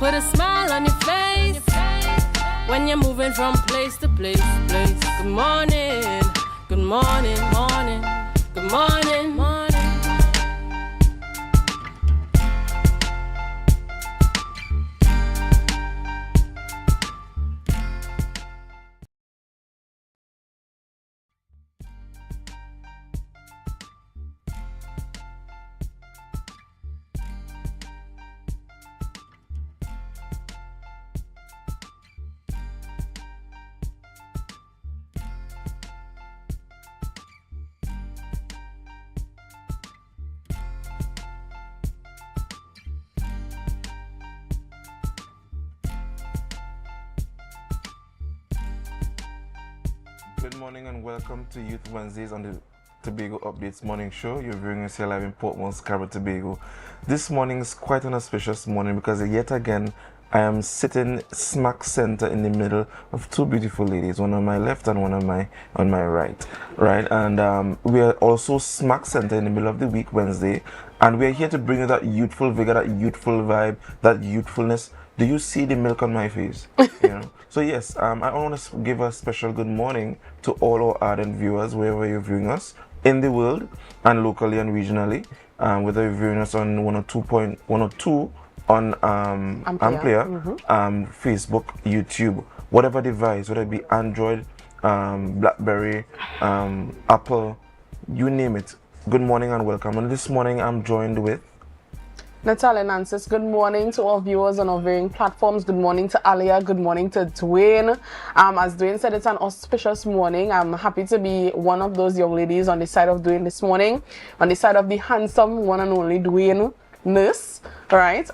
put a smile on your face when you're moving from place to place. Good morning, good morning, morning, good morning, morning. Good morning and welcome to Youth Wednesdays on the Tobago Updates morning show. You're viewing us here live in Port Moresby, Tobago. This morning is quite an auspicious morning because yet again I am sitting smack center in the middle of two beautiful ladies, one on my left and one on my right. And we are also smack center in the middle of the week, Wednesday, and we are here to bring you that youthful vigor, that youthful vibe, that youthfulness. Do you see the milk on my face? You know. So yes, I want to give a special good morning to all our ardent viewers, wherever you're viewing us in the world and locally and regionally. Whether you're viewing us on 102 on AMPLIA, Facebook, YouTube, whatever device, whether it be Android, BlackBerry, Apple, you name it. Good morning and welcome. And this morning I'm joined with Natalia Nancis. Good morning to all viewers on our varying platforms. Good morning to Alia. Good morning to Dwayne. As Dwayne said, it's an auspicious morning. I'm happy to be one of those young ladies on the side of Dwayne this morning, on the side of the handsome one and only Dwayne Nurse. Right?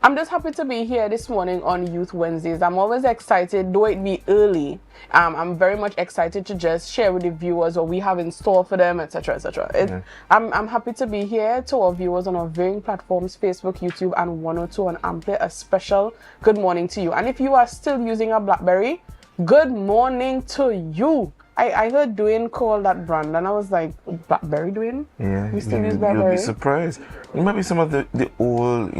I'm just happy to be here this morning on Youth Wednesdays. I'm always excited, though it be early. I'm very much excited to just share with the viewers what we have in store for them, etc., etc. I'm happy to be here. To our viewers on our varying platforms, Facebook, YouTube, and 102 on AMPLIA, a special good morning to you. And if you are still using a BlackBerry, good morning to you. I heard Dwayne call that brand, and I was like, BlackBerry, Dwayne? Yeah, we still use BlackBerry? You'll be surprised. It might be some of the old,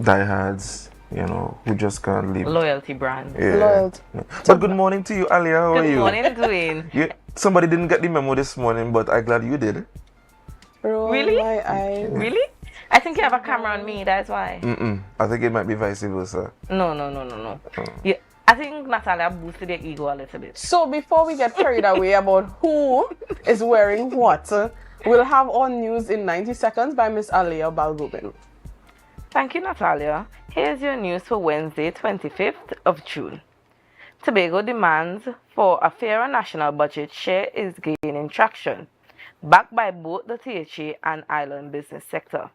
diehards, who just can't leave. Loyalty brand. Yeah. Loyalty. But good morning to you, Alia. How are you? Good morning, Dwayne. Somebody didn't get the memo this morning, but I'm glad you did. Really? My eyes. Really? I think you have a camera on me, that's why. I think it might be vice versa. No. Yeah, I think Natalia boosted your ego a little bit. So before we get carried away about who is wearing what, we'll have our news in 90 seconds by Miss Alia Balgobin. Thank you, Natalia. Here's your news for Wednesday, 25th of June. Tobago demands for a fairer national budget share is gaining traction, backed by both the THA and island business sector.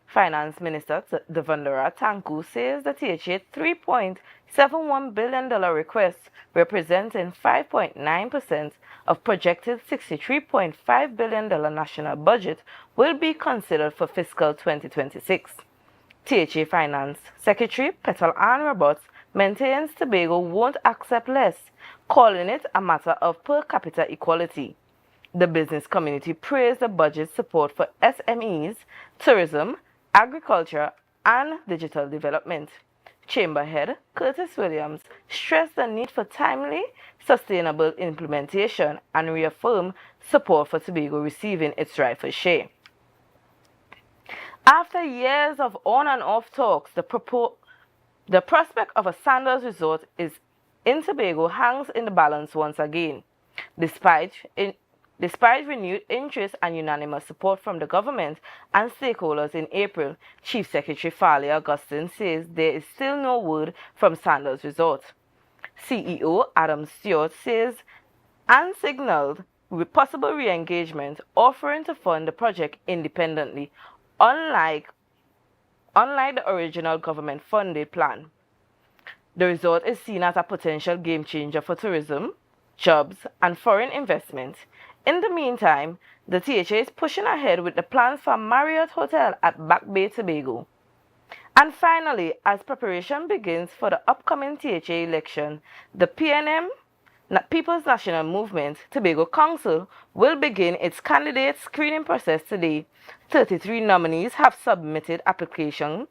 Finance Minister Devendra Tanku says the THA $3.71 billion request, representing 5.9% of projected $63.5 billion national budget, will be considered for fiscal 2026. THA Finance Secretary Petal Ann Roberts maintains Tobago won't accept less, calling it a matter of per capita equality. The business community praised the budget support for SMEs, tourism, agriculture, and digital development. Chamber Head Curtis Williams stressed the need for timely, sustainable implementation and reaffirmed support for Tobago receiving its rightful share. After years of on and off talks, the prospect of a Sandals resort in Tobago hangs in the balance once again. Despite renewed interest and unanimous support from the government and stakeholders in April, Chief Secretary Farley Augustine says there is still no word from Sandals Resort. CEO Adam Stewart says and signaled with possible re-engagement, offering to fund the project independently, unlike the original government-funded plan. The resort is seen as a potential game-changer for tourism, jobs, and foreign investment. In the meantime, the THA is pushing ahead with the plans for Marriott Hotel at Back Bay, Tobago. And finally, as preparation begins for the upcoming THA election, the PNM, People's National Movement, Tobago Council, will begin its candidate screening process today. 33 nominees have submitted applications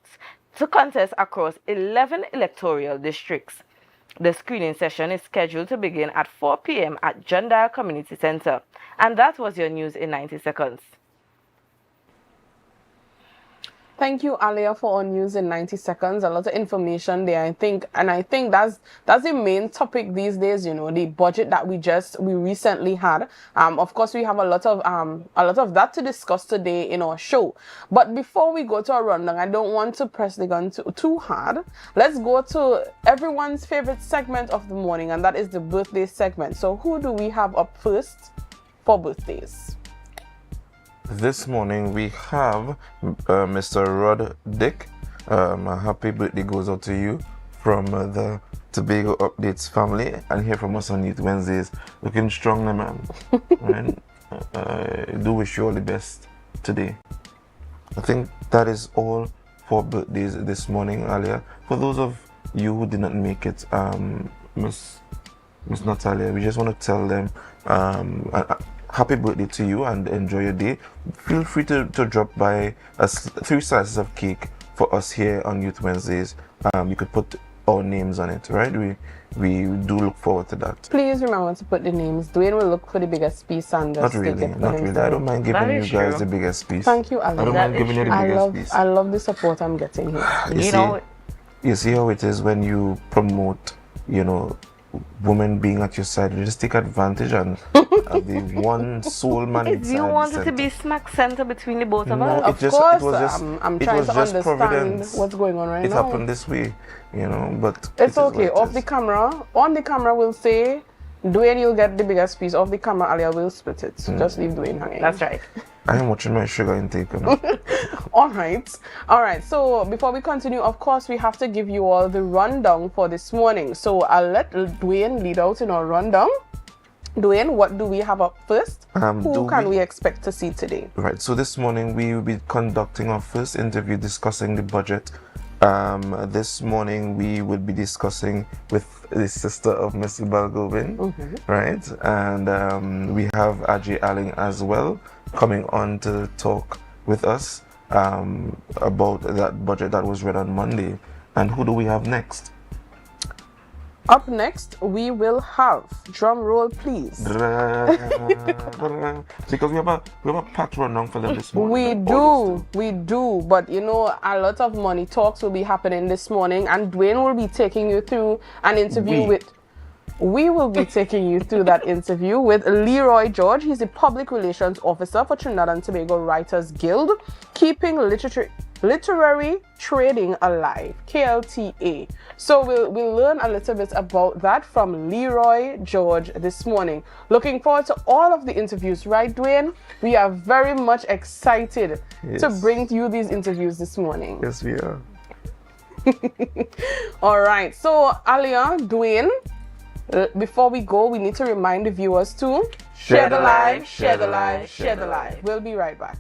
to contest across 11 electoral districts. The screening session is scheduled to begin at 4 p.m. at Jundar Community Center. And that was your news in 90 seconds. Thank you, Alia, for our news in 90 seconds. A lot of information there, I think. And I think that's the main topic these days, you know, the budget that we recently had. Of course, we have a lot of that to discuss today in our show. But before we go to our rundown, I don't want to press the gun too hard. Let's go to everyone's favorite segment of the morning, and that is the birthday segment. So who do we have up first for birthdays? This morning we have Mr. Rod Dick. A happy birthday goes out to you from the Tobago Updates family, and here from us on Youth Wednesdays. Looking strong, man. Right? I do wish you all the best today. I think that is all for birthdays this morning, Alia. For those of you who did not make it, Miss Natalia, we just want to tell them happy birthday to you and enjoy your day. Feel free to drop by 3 slices of cake for us here on Youth Wednesdays. You could put our names on it, right? We do look forward to that. Please remember to put the names. Dwayne will look for the biggest piece and just not really. I don't mind giving you guys the biggest piece. Thank you, Ali. I don't mind giving you the biggest piece. I love the support I'm getting here. You see how it is when you promote, you know, women being at your side. You just take advantage and the one soul man inside. You want it to be smack center between the both of us? Of course, I'm trying to understand providence. What's going on right now. It happened this way, you know, but it's okay. Off the camera, on the camera, we'll say, Dwayne, you'll get the biggest piece. Off the camera, Alia will split it. Just leave Dwayne hanging. That's right. I am watching my sugar intake. You know? All right. So before we continue, of course, we have to give you all the rundown for this morning. So I'll let Dwayne lead out in our rundown. Dwayne, what do we have up first? Who can we expect to see today? Right. So this morning we will be conducting our first interview discussing the budget. This morning we will be discussing with the sister of Mr. Balgovin, right? And we have Ajay Alling as well coming on to talk with us about that budget that was read on Monday. And who do we have next? Up next, we will have, drum roll please. Because we have a packed rundown for them this morning. We do, but you know, a lot of money talks will be happening this morning, and Dwayne will be taking you through an interview we will be taking you through that interview with Leroy George. He's the Public Relations Officer for Trinidad and Tobago Writers Guild, keeping literary trading alive, KLTA. So we'll learn a little bit about that from Leroy George this morning. Looking forward to all of the interviews, right, Dwayne? We are very much excited to bring you these interviews this morning. Yes, we are. All right. So, Alia, Dwayne, before we go, we need to remind the viewers to share the live, share the live, share the live. We'll be right back.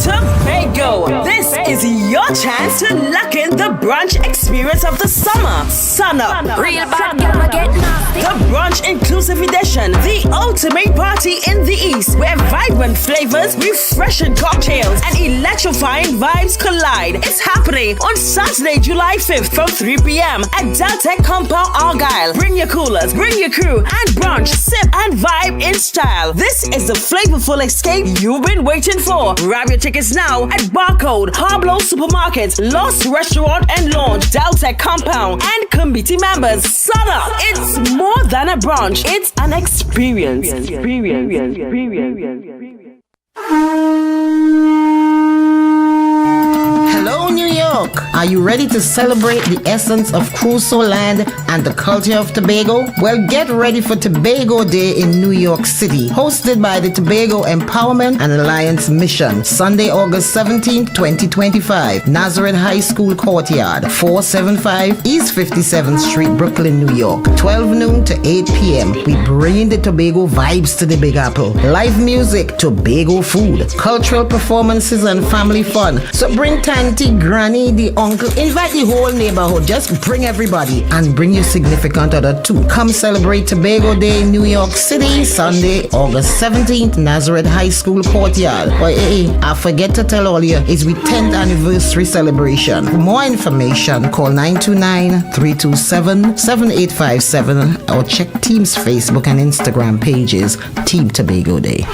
Tobago, this is your chance to lock in the brunch experience of the summer. Sun up, real bad girl get nasty. The brunch inclusive edition, the ultimate party in the East, where vibrant flavors, refreshing cocktails, and electrifying vibes collide. It's happening on Saturday, July 5th from 3 p.m. at Deltec Compound, Argyle. Bring your coolers, bring your crew, and brunch, sip, and vibe in style. This is the flavorful escape you've been waiting for. Grab your tickets now at Barcode, Pablo Supermarket, Lost Restaurant and Lounge, Deltec Compound, and committee members. Sun up! It's more than a brunch, it's an experience. Hello, New York. Are you ready to celebrate the essence of Crusoe land and the culture of Tobago? Well, get ready for Tobago Day in New York City, hosted by the Tobago Empowerment and Alliance Mission, Sunday, August 17, 2025, Nazareth High School Courtyard, 475 East 57th Street, Brooklyn, New York, 12 noon to 8 p.m. We bring the Tobago vibes to the Big Apple. Live music, Tobago food, cultural performances and family fun. So bring Tanty, Granny, the uncle, invite the whole neighborhood. Just bring everybody and bring your significant other too. Come celebrate Tobago Day in New York City, Sunday, August 17th, Nazareth High School Courtyard. But hey, I forget to tell all you, it's we 10th anniversary celebration. For more information, call 929-327-7857 or check Team's Facebook and Instagram pages, Team Tobago Day.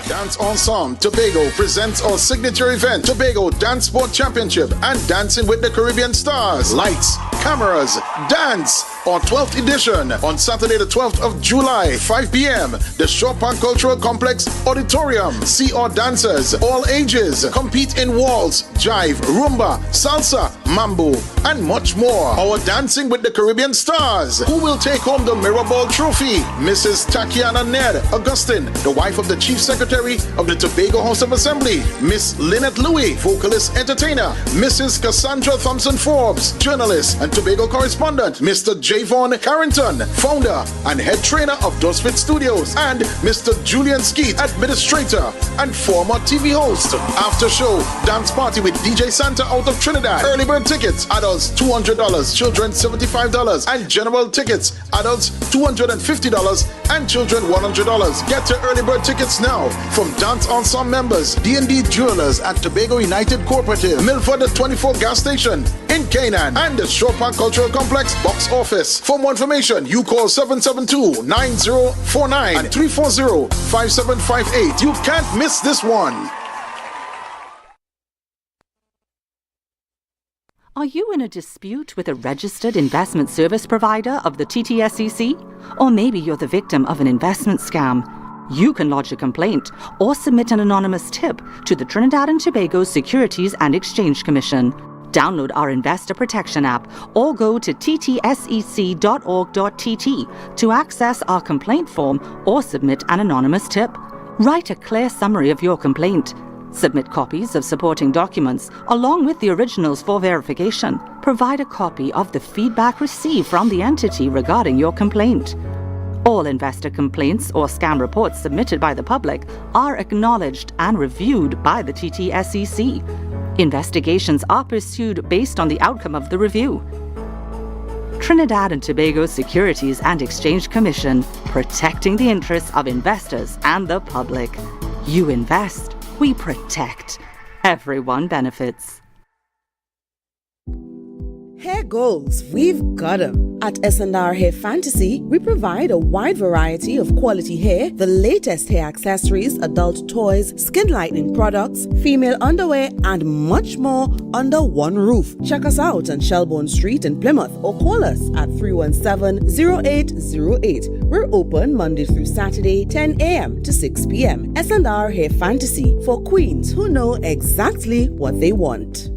Dance Ensemble Tobago presents our signature event, Tobago Dance Sport Championship and Dancing with the Caribbean Stars. Lights, cameras, dance on 12th edition on Saturday the 12th of July, 5 p.m. The Shore Park Cultural Complex Auditorium. See our dancers, all ages, compete in waltz, jive, rumba, salsa, mambo, and much more. Our Dancing with the Caribbean Stars. Who will take home the Mirror Ball Trophy? Mrs. Takiana Ned Augustine, the wife of the Chief Secretary of the Tobago House of Assembly. Miss Lynette Louis, vocalist entertainer. Mrs. Cassandra Thompson Forbes, journalist and Tobago correspondent. Mr. Javon Carrington, founder and head trainer of Dosfit Studios. And Mr. Julian Skeet, administrator and former TV host. After show, dance party with DJ Santa out of Trinidad. Early bird tickets, adults $200, children $75, and general tickets, adults $250 and children $100. Get your early bird tickets now from Dance Ensemble members, D&D Jewelers at Tobago United Cooperative, Milford the 24 gas station in Canaan, and the Shore Park Cultural Complex box office. For more information, you call 772-9049 and 340-5758. You can't miss this one. Are you in a dispute with a registered investment service provider of the TTSEC? Or maybe you're the victim of an investment scam? You can lodge a complaint or submit an anonymous tip to the Trinidad and Tobago Securities and Exchange Commission. Download our Investor Protection app or go to ttsec.org.tt to access our complaint form or submit an anonymous tip. Write a clear summary of your complaint. Submit copies of supporting documents along with the originals for verification. Provide a copy of the feedback received from the entity regarding your complaint. All investor complaints or scam reports submitted by the public are acknowledged and reviewed by the TTSEC. Investigations are pursued based on the outcome of the review. Trinidad and Tobago Securities and Exchange Commission, protecting the interests of investors and the public. You invest, we protect. Everyone benefits. Hair goals, we've got 'em. At S&R Hair Fantasy, we provide a wide variety of quality hair, the latest hair accessories, adult toys, skin lightening products, female underwear, and much more under one roof. Check us out on Shelbourne Street in Plymouth or call us at 317-0808. We're open Monday through Saturday, 10 a.m. to 6 p.m. S&R Hair Fantasy for queens who know exactly what they want.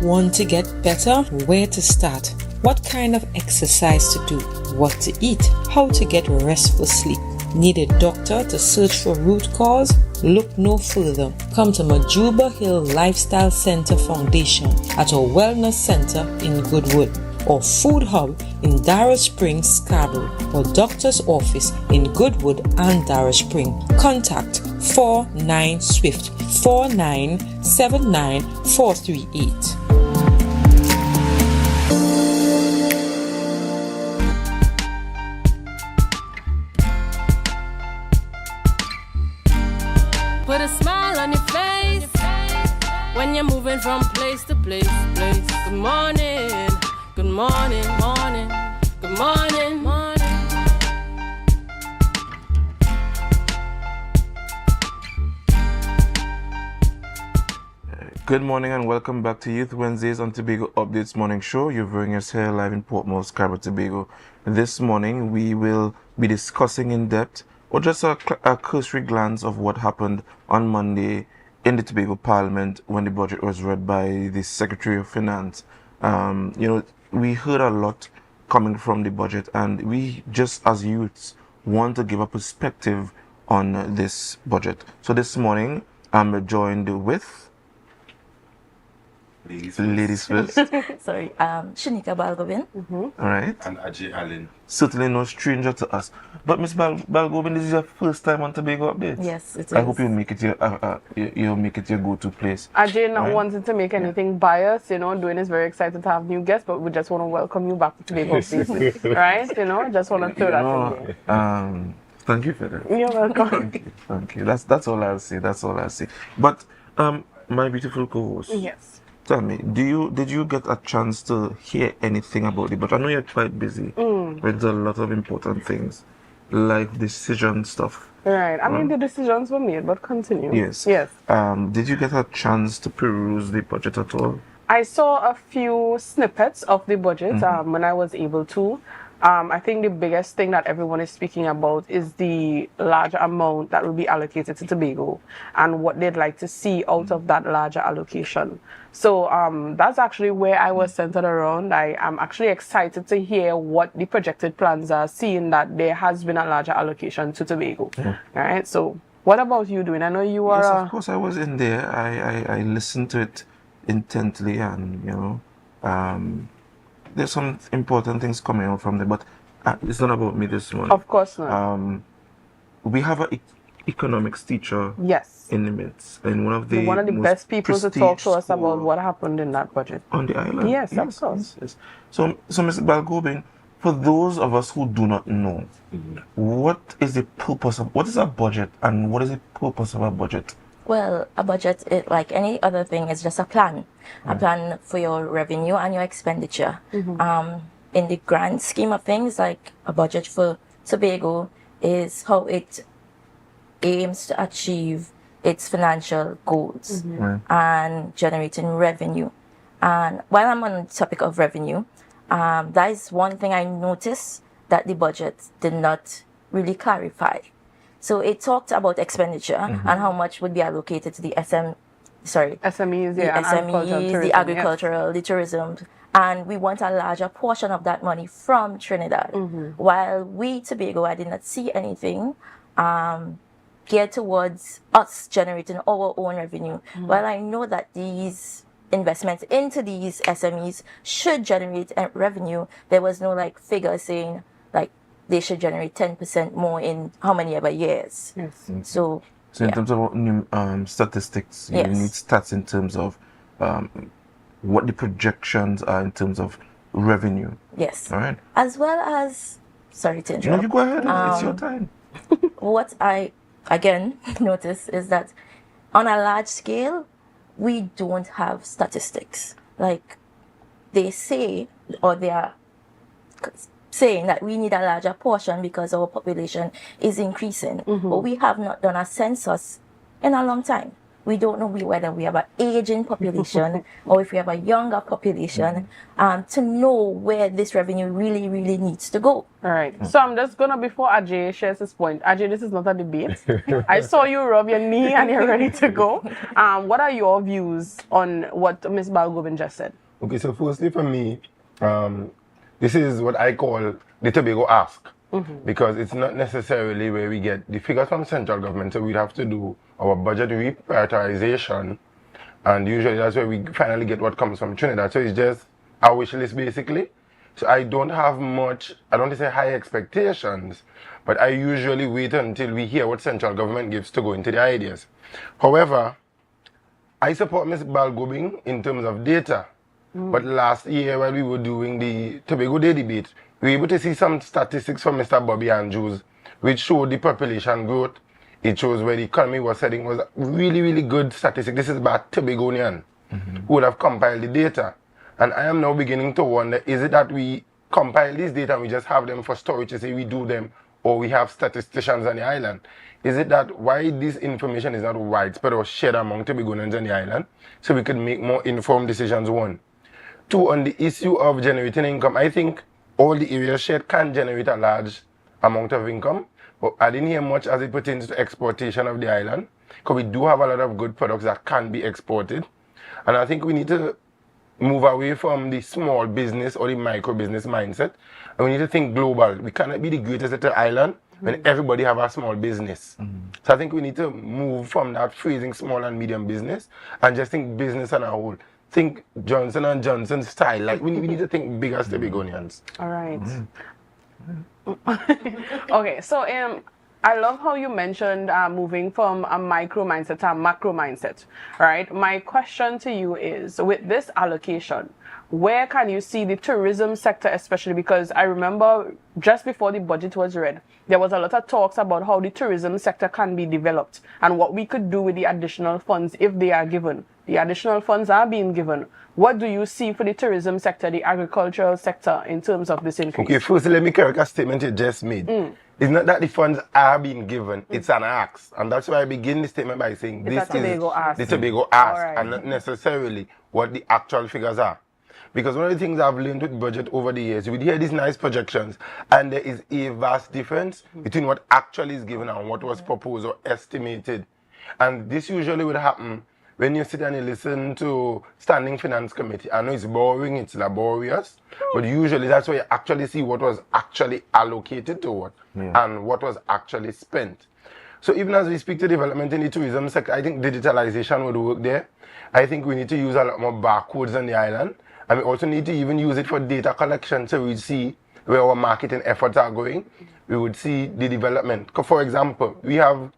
Want to get better? Where to start? What kind of exercise to do? What to eat? How to get restful sleep? Need a doctor to search for root cause? Look no further. Come to Majuba Hill Lifestyle Center Foundation at our Wellness Center in Goodwood, or Food Hub in Darrow Springs, Scarborough, or Doctor's Office in Goodwood and Darrow Spring. Contact 49 Swift 4979 438. Put a smile on your you're moving from place to place. Good morning, good morning, morning, good morning, morning. Good morning and welcome back to Youth Wednesdays on Tobago Updates Morning Show. You're viewing us here live in Portmore, Scarborough, Tobago. This morning we will be discussing in depth or just a cursory glance of what happened on Monday in the Tobago Parliament when the budget was read by the Secretary of Finance. We heard a lot coming from the budget, and we just as youths want to give a perspective on this budget. So this morning I'm joined with Ladies first. Sorry, Shanika Balgobin. All right. And Ajay Allen. Certainly no stranger to us. But Miss Balgobin, this is your first time on Tobago Updates. Yes, it is. I hope you make it you'll make it your go-to place. Ajay not wanting to make anything biased, Dwayne is very excited to have new guests, but we just want to welcome you back to Tobago Updates. Right? Just want to throw that in there. Thank you for that. You're welcome. Thank you. That's all I'll say. That's all I'll say. But my beautiful co-host. Yes. Tell me, did you get a chance to hear anything about it? But I know you're quite busy with a lot of important things, like decision stuff. Right. I mean, the decisions were made, but continue. Yes. Yes. Did you get a chance to peruse the budget at all? I saw a few snippets of the budget when I was able to. I think the biggest thing that everyone is speaking about is the larger amount that will be allocated to Tobago and what they'd like to see out of that larger allocation. So that's actually where I was centered around. I am actually excited to hear what the projected plans are, seeing that there has been a larger allocation to Tobago. All right. So what about you doing? I know you are... Yes, of course I was in there. I listened to it intently, and there's some important things coming out from there, but it's not about me this morning. Of course not. We have an economics teacher in the midst, and one of the best people to talk to us about what happened in that budget. On the island? Yes, of course. Yes. So Mr. Balgobin, for those of us who do not know, what is the purpose of, what is a budget, and what is the purpose of a budget? Well, a budget, like any other thing, is just a plan. A plan for your revenue and your expenditure. In the grand scheme of things, like a budget for Tobago is how it aims to achieve its financial goals and generating revenue. And while I'm on the topic of revenue, that is one thing I noticed that the budget did not really clarify. So it talked about expenditure and how much would be allocated to the SMEs, the agricultural, the tourism, and we want a larger portion of that money from Trinidad. While we, Tobago, I did not see anything geared towards us generating our own revenue. While I know that these investments into these SMEs should generate revenue, there was no figure saying they should generate 10% more in how many ever years. So in terms of statistics, you need stats in terms of what the projections are in terms of revenue. Yes. All right. As well as, sorry to interrupt. No, you go ahead. It's your time. What I again notice is that on a large scale, we don't have statistics. They say, or they are saying that we need a larger portion because our population is increasing. But we have not done a census in a long time. We don't know whether we have an aging population or if we have a younger population to know where this revenue really, really needs to go. All right. So I'm just going to, before Ajay shares his point, Ajay, this is not a debate. I saw you rub your knee and you're ready to go. What are your views on what Ms. Balgobin just said? Okay, so firstly for me, this is what I call the Tobago ask, because it's not necessarily where we get the figures from central government, so we'd have to do our budget reprioritization, and usually that's where we finally get what comes from Trinidad. So it's just our wish list basically. So I don't have much, I don't want to say high expectations, but I usually wait until we hear what central government gives to go into the ideas. However, I support Ms. Balgobin in terms of data. But last year when we were doing the Tobago Day debate, we were able to see some statistics from Mr. Bobby Andrews, which showed the population growth. It shows where the economy was heading was really, really good statistic. This is about Tobagonian. who would have compiled the data. And I am now beginning to wonder, is it that we compile this data and we just have them for storage to say we do them, or we have statisticians on the island? Is it that why this information is not widespread or shared among Tobagoans on the island, so we could make more informed decisions, one? Two, on the issue of generating income, I think all the areas shared can generate a large amount of income, but I didn't hear much as it pertains to exportation of the island, because we do have a lot of good products that can be exported. And I think we need to move away from the small business or the micro business mindset, and we need to think global. We cannot be the greatest little island when everybody have a small business. So I think we need to move from that phrasing small and medium business and just think business on a whole. Think Johnson and Johnson style. Like we need to think big as Tobagonians. All right. Okay, so I love how you mentioned moving from a micro mindset to a macro mindset, right? My question to you is, with this allocation, where can you see the tourism sector especially? Because I remember just before the budget was read, there was a lot of talks about how the tourism sector can be developed and what we could do with the additional funds if they are given. The additional funds are being given. What do you see for the tourism sector, the agricultural sector, in terms of this increase? Okay, first let me correct a statement you just made. It's not that the funds are being given, it's an ask. And that's why I begin the statement by saying this is the Tobago ask, and not necessarily what the actual figures are. Because one of the things I've learned with budget over the years, we hear these nice projections, and there is a vast difference between what actually is given and what was proposed or estimated. And this usually would happen when you sit and you listen to Standing Finance Committee. I know it's boring, it's laborious, but usually that's where you actually see what was actually allocated to what and what was actually spent. So even as we speak to development in the tourism sector, I think digitalization would work there. I think we need to use a lot more barcodes on the island, and we also need to even use it for data collection, so we see where our marketing efforts are going. We would see the development. For example, we have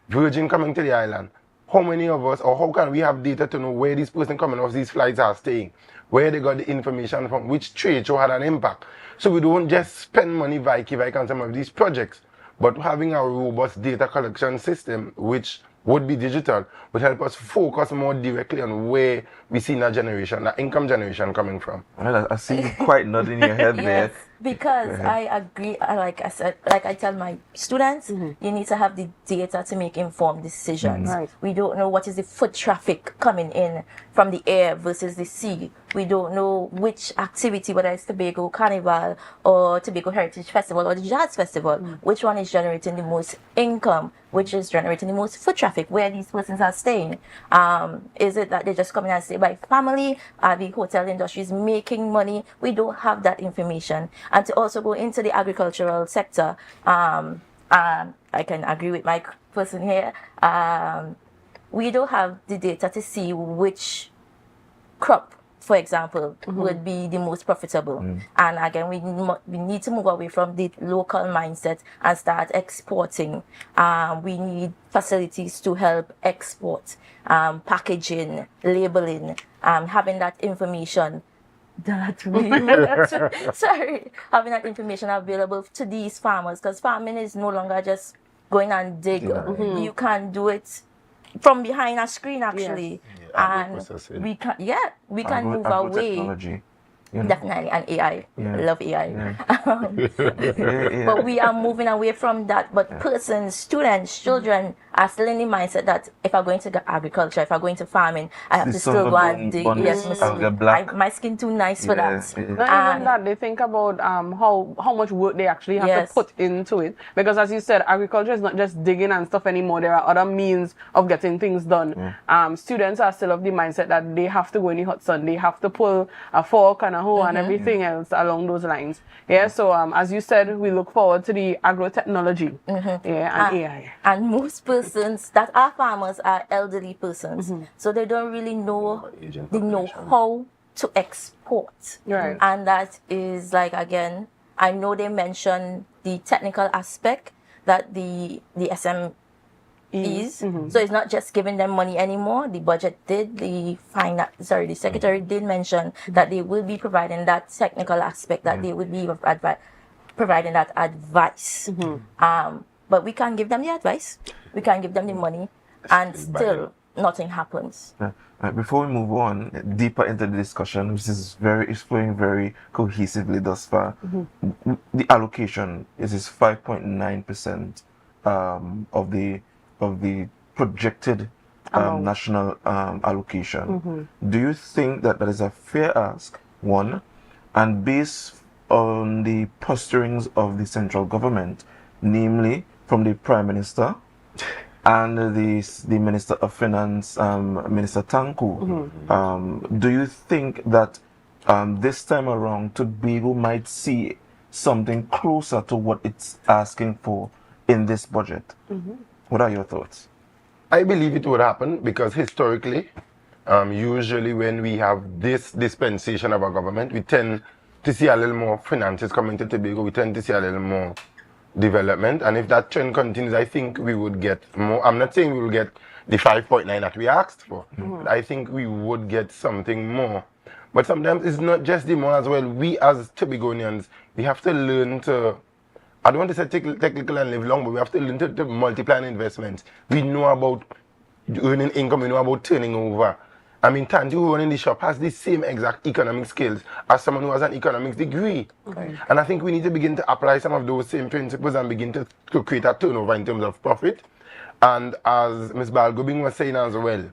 Virgin coming to the island. How many of us, or how can we have data to know where this person coming off these flights are staying, where they got the information from, which trade show had an impact? So we don't just spend money vike on some of these projects, but having a robust data collection system, which would be digital, would help us focus more directly on where we see that generation, that income generation coming from. Well, I see you quite nodding your head there. Because I agree, like I said, like I tell my students, you need to have the data to make informed decisions. We don't know what is the foot traffic coming in from the air versus the sea. We don't know which activity, whether it's Tobago Carnival or Tobago Heritage Festival or the Jazz Festival, which one is generating the most income, which is generating the most foot traffic, where these persons are staying. Is it that they're just coming and stay by family? Are the hotel industry is making money? We don't have that information. And to also go into the agricultural sector, I can agree with my person here. We don't have the data to see which crop, for example, would be the most profitable. And again, we need to move away from the local mindset and start exporting. We need facilities to help export, packaging, labeling, having that information. Having that information available to these farmers, because farming is no longer just going and dig. You can do it from behind a screen actually, and we can move away. Technology. Definitely, and AI. Love AI. But we are moving away from that. But persons, students, children are still in the mindset that if I'm going to agriculture, if I'm going to farming, I have to still go and dig. My skin too nice for that. Not even that, they think about how much work they actually have to put into it. Because as you said, agriculture is not just digging and stuff anymore. There are other means of getting things done. Students are still of the mindset that they have to go in the hot sun. They have to pull a fork and a hoe and everything else along those lines. So as you said, we look forward to the agro-technology and AI. And most persons that are farmers are elderly persons. So they don't really know how to export. And that is like, again, I know they mentioned the technical aspect that the SM is. So it's not just giving them money anymore. The budget did, the secretary did mention that they will be providing that technical aspect, that they would be providing that advice. But we can't give them the advice. We can't give them the money. And still, nothing happens. Before we move on deeper into the discussion, which is flowing very cohesively thus far, the allocation is 5.9% of the projected national allocation. Do you think that is a fair ask? One, and based on the posturings of the central government, namely from the Prime Minister and the Minister of Finance, Minister Tanku, do you think that this time around Tobago might see something closer to what it's asking for in this budget? What are your thoughts? I believe it would happen because historically, usually when we have this dispensation of our government, we tend to see a little more finances coming to Tobago. We tend to see a little more development, and if that trend continues, I think we would get more. I'm not saying we will get the 5.9 that we asked for, but I think we would get something more. But sometimes it's not just the more as well. We as Tobagonians, we have to learn to, I don't want to say technical and live long, but we have to learn to multiply investments. We know about earning income, we know about turning over. I mean, Tanti, who running the shop, has the same exact economic skills as someone who has an economics degree. And I think we need to begin to apply some of those same principles and begin to create a turnover in terms of profit. And as Ms. Balgobing was saying as well,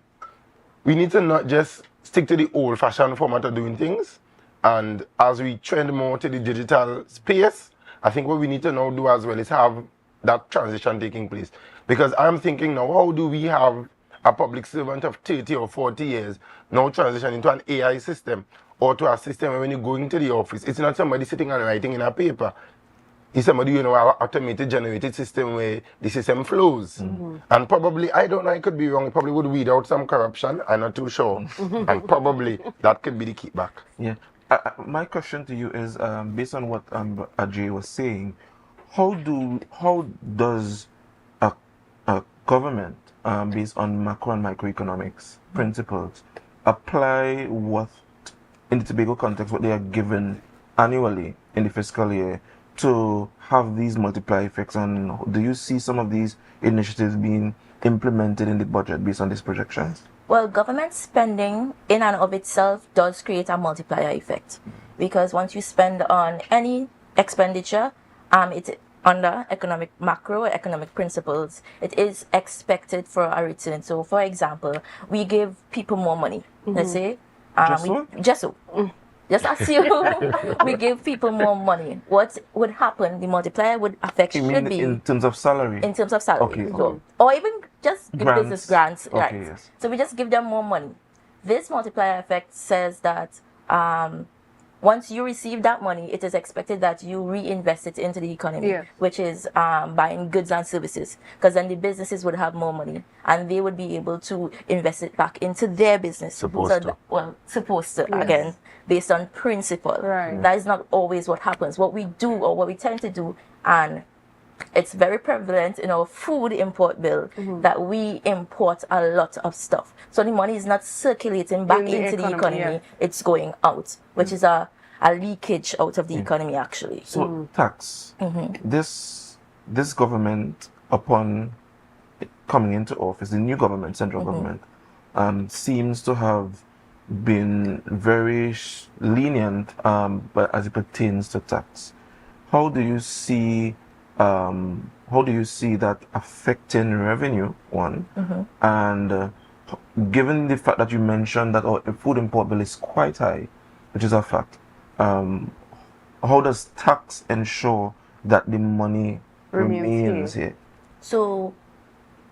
we need to not just stick to the old-fashioned format of doing things. And as we trend more to the digital space, I think what we need to now do as well is have that transition taking place. Because I'm thinking now, how do we have a public servant of 30 or 40 years now transition into an AI system or to a system where when you go into the office, it's not somebody sitting and writing in a paper. It's somebody, an automated generated system where the system flows. And probably, I don't know, I could be wrong, it probably would weed out some corruption, I'm not too sure. And probably that could be the kickback. Yeah. My question to you is, based on what Ajay was saying, how does a government, based on macro and microeconomics principles, apply what, in the Tobago context, what they are given annually in the fiscal year to have these multiply effects? And do you see some of these initiatives being implemented in the budget based on these projections? Well, government spending in and of itself does create a multiplier effect, because once you spend on any expenditure, it's under economic macro economic principles, it is expected for a return. So, for example, we give people more money. Let's say, just assume we give people more money. What would happen? The multiplier would affect. You mean in terms of salary? In terms of salary, okay. Or even just give grants. Business grants, okay, right? Yes. So we just give them more money. This multiplier effect says that once you receive that money, it is expected that you reinvest it into the economy, which is buying goods and services, because then the businesses would have more money and they would be able to invest it back into their business. Supposed to, again, based on principle. Right. That is not always what happens. What we do, or what we tend to do, and it's very prevalent in our food import bill, that we import a lot of stuff. So the money is not circulating back into the economy, it's going out, which is a leakage out of the economy, actually. So tax, this government, upon coming into office, the new government, central government, seems to have been very lenient, but as it pertains to tax. How do you see that affecting revenue, one? And given the fact that you mentioned that our food import bill is quite high, which is a fact, how does tax ensure that the money remains here? So,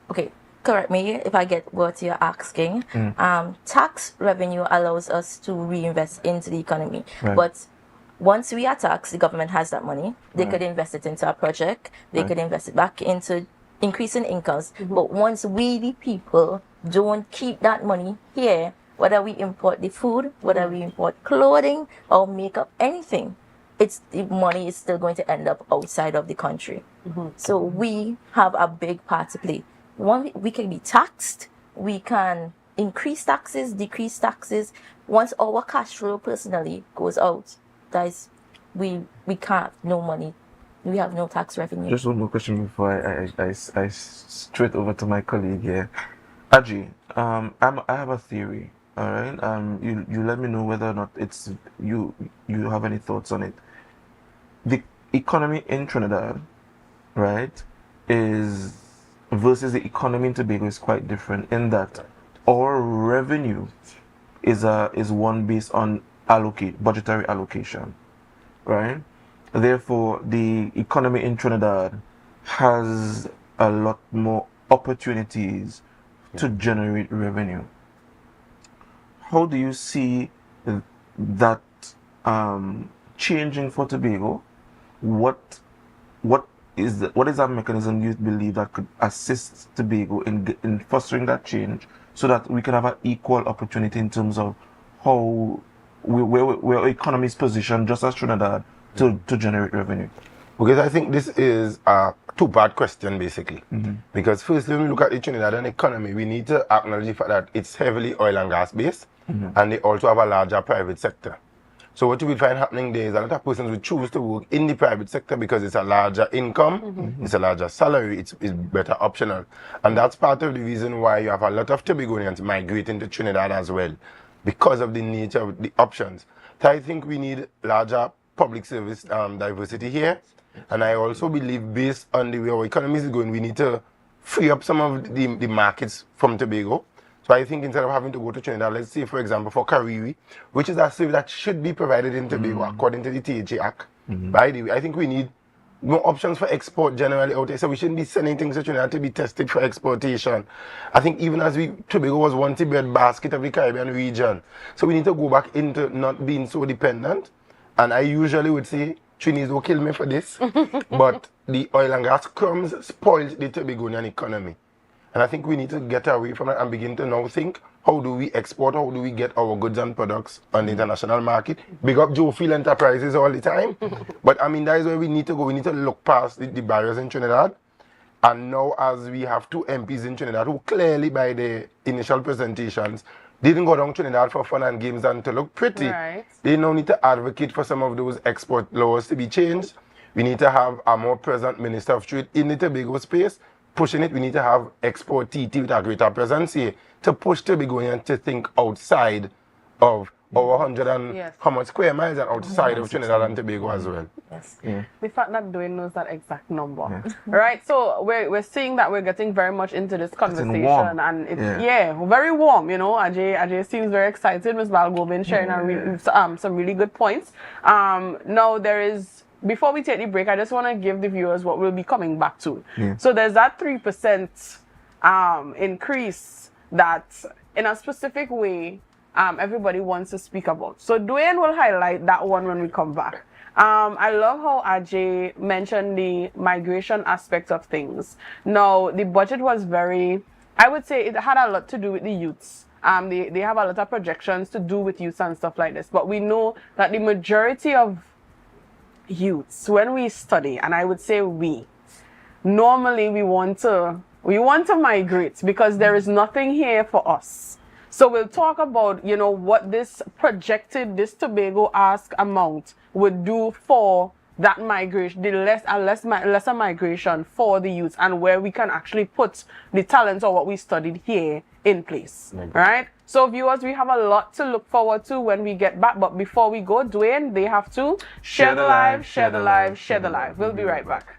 okay, correct me if I get what you're asking. Tax revenue allows us to reinvest into the economy, but once we are taxed, the government has that money. They could invest it into a project. They could invest it back into increasing incomes. But once we, the people, don't keep that money here, whether we import the food, whether we import clothing or makeup, anything, the money is still going to end up outside of the country. So we have a big part to play. We can be taxed. We can increase taxes, decrease taxes. Once our cash flow personally goes out, guys, we can't, no money. We have no tax revenue. Just one more question before I straight over to my colleague here. Aji, I have a theory. All right. You let me know whether or not it's you have any thoughts on it. The economy in Trinidad, right, is versus the economy in Tobago is quite different in that our revenue is one based on budgetary allocation, right? Therefore, the economy in Trinidad has a lot more opportunities to generate revenue. How do you see that changing for Tobago? What is that mechanism you believe that could assist Tobago in fostering that change so that we can have an equal opportunity in terms of how where our economy is positioned, just as Trinidad, to generate revenue? Because I think this is a two-part question, basically. Because first, when we look at the Trinidadian economy, we need to acknowledge the fact that it's heavily oil and gas based, and they also have a larger private sector. So what you will find happening there is a lot of persons will choose to work in the private sector because it's a larger income, it's a larger salary, it's better optional. And that's part of the reason why you have a lot of Tobagonians migrating to Trinidad as well, because of the nature of the options. So I think we need larger public service diversity here. And I also believe, based on the way our economy is going, we need to free up some of the markets from Tobago. So I think instead of having to go to Trinidad, let's say, for example, for Kariri, which is a service that should be provided in Tobago according to the THA Act. By the way, I think we need more options for export generally out there. So we shouldn't be sending things to Trinidad to be tested for exportation. I think even as Tobago was once the breadbasket of the Caribbean region. So we need to go back into not being so dependent. And I usually would say, Trinis will kill me for this, but the oil and gas crumbs spoiled the Tobagonian economy. And I think we need to get away from it and begin to now think, how do we export, how do we get our goods and products on the international market? Big up Joe Field Enterprises all the time. But I mean, that is where we need to go. We need to look past the barriers in Trinidad. And now, as we have two MPs in Trinidad who clearly, by the initial presentations, didn't go down Trinidad for fun and games and to look pretty. Right. They now need to advocate for some of those export laws to be changed. We need to have a more present Minister of Trade in the Tobago space, pushing it. We need to have export TT with a greater presence here to push Tobagonians to think outside of our 100 and how much square miles and outside of Trinidad and Tobago as well. Yes. The fact that Dwayne knows that exact number. Right, so we're seeing that we're getting very much into this conversation, and it's very warm, you know. Ajay seems very excited. Ms. Balgobin sharing some really good points. Now there is, before we take the break, I just want to give the viewers what we'll be coming back to. So there's that 3% increase that in a specific way everybody wants to speak about. So Dwayne will highlight that one when we come back. I love how Ajay mentioned the migration aspect of things. Now, the budget was very, I would say it had a lot to do with the youths. They have a lot of projections to do with youths and stuff like this. But we know that the majority of youths, when we study, and I would say normally we want to migrate because there is nothing here for us. So we'll talk about, you know, what this Tobago ask amount would do for that migration, the lesser migration for the youth, and where we can actually put the talents or what we studied here in place. Right? So viewers, we have a lot to look forward to when we get back. But before we go, Dwayne, they have to share the live, share the live, share the live. We'll be right back.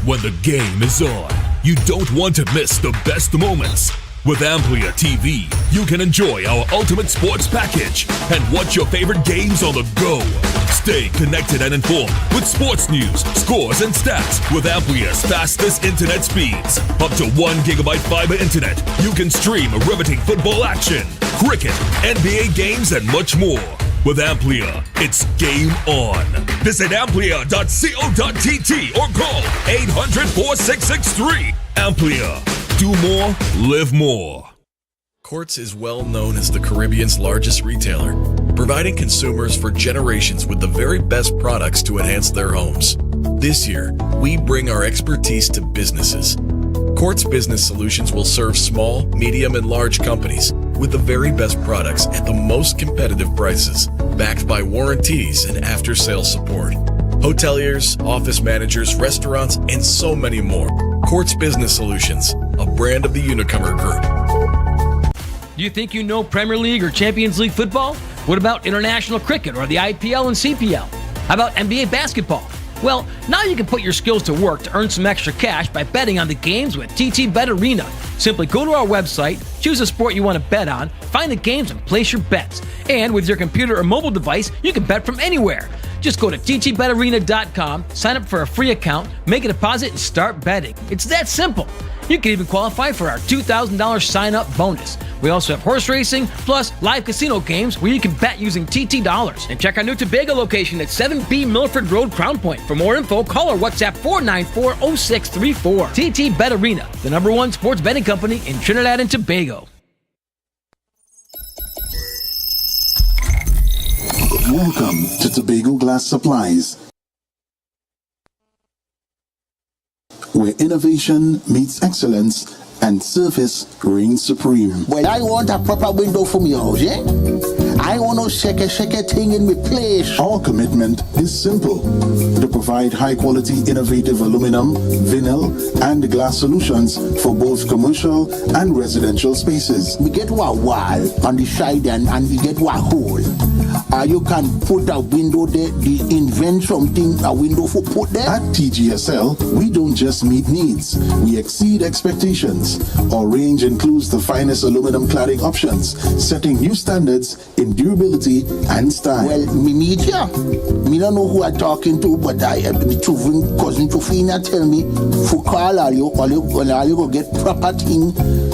When the game is on, you don't want to miss the best moments. With AMPLIA TV, you can enjoy our ultimate sports package and watch your favorite games on the go. Stay connected and informed with sports news, scores, and stats with AMPLIA's fastest internet speeds. Up to 1 GB fiber internet, you can stream riveting football action, cricket, NBA games, and much more. With AMPLIA, it's game on. Visit amplia.co.tt or call 800-4663. AMPLIA. Do more, live more. Courts is well known as the Caribbean's largest retailer, providing consumers for generations with the very best products to enhance their homes. This year, we bring our expertise to businesses. Courts Business Solutions will serve small, medium, and large companies, with the very best products at the most competitive prices, backed by warranties and after-sales support. Hoteliers, office managers, restaurants, and so many more. Quartz Business Solutions, a brand of the Unicomer Group. You think you know Premier League or Champions League football? What about international cricket or the IPL and CPL? How about NBA basketball? Well, now you can put your skills to work to earn some extra cash by betting on the games with TT Bet Arena. Simply go to our website, choose a sport you want to bet on, find the games and place your bets. And with your computer or mobile device, you can bet from anywhere. Just go to ttbetarena.com, sign up for a free account, make a deposit, and start betting. It's that simple. You can even qualify for our $2,000 sign-up bonus. We also have horse racing, plus live casino games where you can bet using TT dollars. And check our new Tobago location at 7B Milford Road, Crown Point. For more info, call or WhatsApp 494-0634. TT Bet Arena, the #1 sports betting company in Trinidad and Tobago. Welcome to Tobago Glass Supplies, where innovation meets excellence and service reigns supreme. Well, I want a proper window for me house, yeah? I want no shake thing in my place. Our commitment is simple: to provide high-quality, innovative aluminum, vinyl, and glass solutions for both commercial and residential spaces. We get one wall on the side and we get one hole. You can put a window there, invent something, a window for put there. At TGSL, we don't just meet needs, we exceed expectations. Our range includes the finest aluminum cladding options, setting new standards in durability and style. Well, me meet ya. Me don't know who I'm talking to, but I cousin Tofina tell me for call all you go get proper thing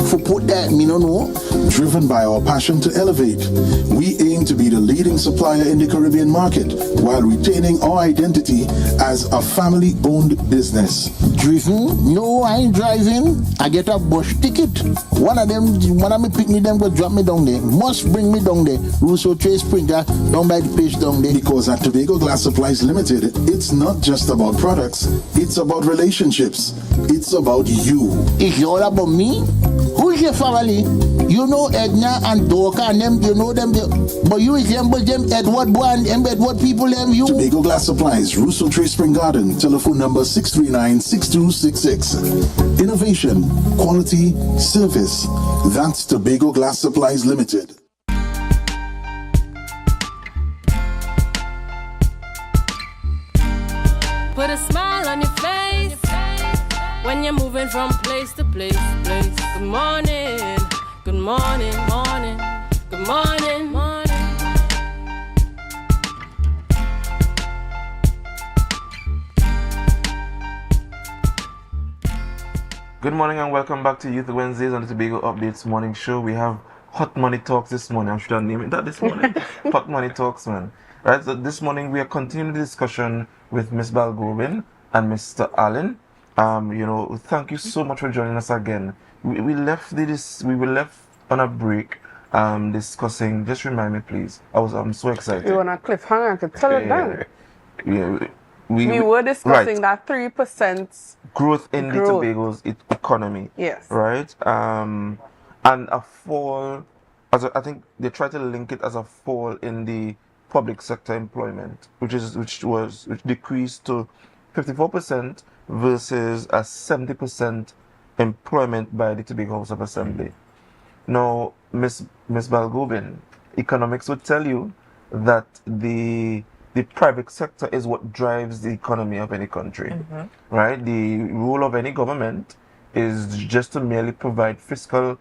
for put there. Me don't know. Driven by our passion to elevate, we aim to be the leading supplier in the Caribbean market while retaining our identity as a family-owned business. Driven? No, I ain't driving. I get a bus ticket. One of me picnic them go drop me down there. Must bring me down there. Russo Trace Springer down by the page down there. Because at Tobago Glass Supplies Limited, it's not just about products, it's about relationships. It's about you. It's all about me? Who's your family? You know Edna and Dorka and them, you know them, but you resemble them Edward boy and them Edward people them you. Tobago Glass Supplies, Russo Trace Spring Garden, telephone number 639-6266. Innovation, quality, service. That's Tobago Glass Supplies Limited. Put a smile on your face when you're moving from place to place. Good morning, good morning, morning, good morning, morning. Good morning and welcome back to Youth Wednesdays on the Tobago Updates morning show. We have Hot Money Talks this morning. I'm sure I'm naming that this morning. Hot Money Talks, man. Right, so this morning we are continuing the discussion with Miss Balgobin and Mr. Allen. Thank you so much for joining us again. We were left on a break discussing, just remind me please. I'm so excited. You want a cliffhanger, I could tell it down. Yeah. We were discussing that 3% growth in the Tobago's economy. Yes. Right? And a fall, I think they try to link it as a fall in the public sector employment, which decreased to 54% versus a 70% employment by the Tobago House of Assembly. Now, Miss Balgobin, economics would tell you that the private sector is what drives the economy of any country, right? The role of any government is just to merely provide fiscal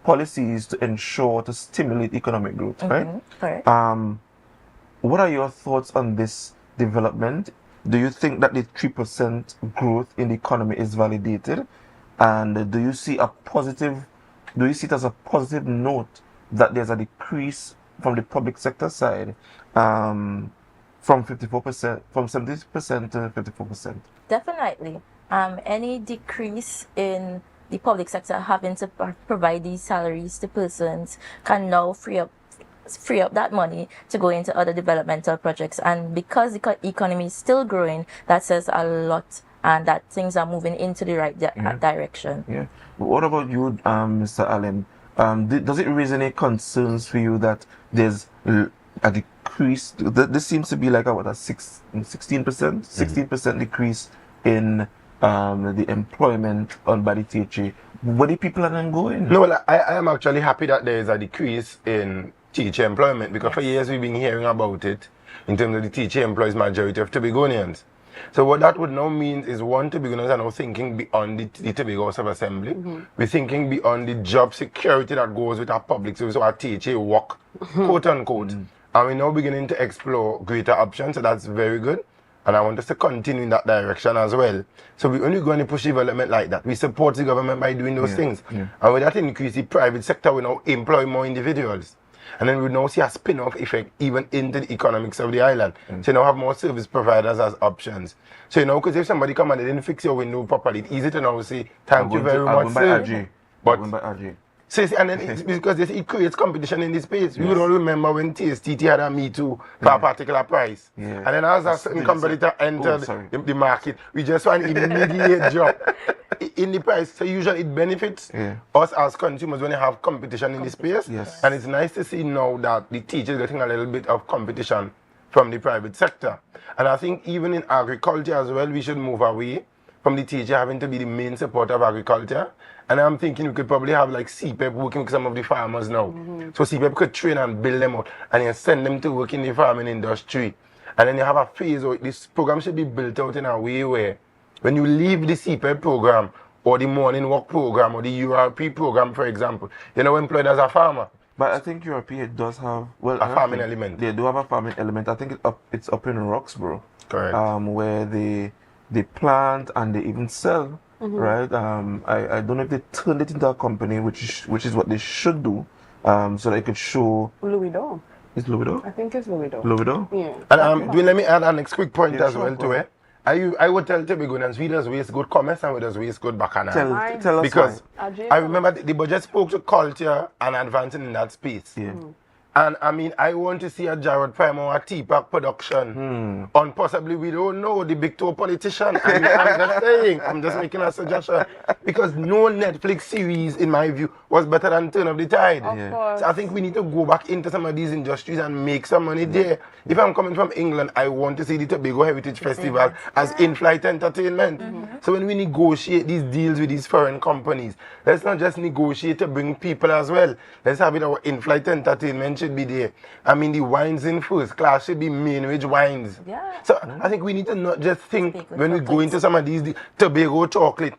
policies to ensure, to stimulate economic growth, right? Correct. What are your thoughts on this development? Do you think that the 3% growth in the economy is validated? And do you see it as a positive note that there's a decrease from the public sector side from 70% to 54%? Definitely. Any decrease in the public sector having to provide these salaries to persons can now free up that money to go into other developmental projects. And because the economy is still growing, that says a lot, and that things are moving into the right direction. Yeah. What about you, Mr. Allen? Does it raise any concerns for you that there's a decrease? This seems to be like a 16% decrease in the employment on by the THA. Where the people are then going? No, well, I am actually happy that there is a decrease in teacher employment, because for years we've been hearing about it in terms of the teacher employs majority of Tobagonians. So what that would now mean is, one, Tobagonians are now thinking beyond the Tobago House of Assembly. We're thinking beyond the job security that goes with our public service, or our THA work, quote unquote. And we're now beginning to explore greater options, so that's very good. And I want us to continue in that direction as well. So we're only going to push development like that. We support the government by doing those things. And with that increase, the private sector will now employ more individuals. And then we now see a spin-off effect even into the economics of the island. So you now have more service providers as options. So you know, because if somebody come and they didn't fix your window properly, it's easy to now say, thank you very much, sir. But so, and then it's because it creates competition in this space. We would all remember when TSTT had a Me Too for a particular price. And then as a certain competitor entered the market, we just want an immediate drop in the price. So usually it benefits us as consumers when you have competition in the space. And it's nice to see now that the teachers getting a little bit of competition from the private sector. And I think even in agriculture as well, we should move away from the teacher having to be the main supporter of agriculture. And I'm thinking we could probably have like CPEP working with some of the farmers now. So CPEP could train and build them out, and then send them to work in the farming industry. And then you have a phase where this program should be built out in a way where when you leave the CPEP program, or the morning work program, or the URP program, for example, you're now employed as a farmer. But I think URP does have a farming element. They do have a farming element. I think it's up in Roxborough. Correct. Where they plant and they even sell. Right? I don't know if they turned it into a company, which is what they should do, so they could show. Louisville. Is Louisville? I think it's Louisville. Louisville? Yeah. And let me add a next quick point as well to it. I would tell Tobagonians, we just waste good commerce and we just waste good bacchanal. Tell us because why. I remember the budget spoke to culture and advancing in that space. And I mean, I want to see a Jared Prime or a T-Pack production on possibly, we don't know, the big two politician. I mean, I'm just saying, I'm just making a suggestion. Because no Netflix series, in my view, was better than Turn of the Tide. So I think we need to go back into some of these industries and make some money there. If I'm coming from England, I want to see the Tobago Heritage Festival as in-flight entertainment. So when we negotiate these deals with these foreign companies, let's not just negotiate to bring people as well. Let's have it our in-flight entertainment should be there. I mean, the wines in first class should be main-rich wines. So I think we need to not just think when we go into some of these Tobago chocolate.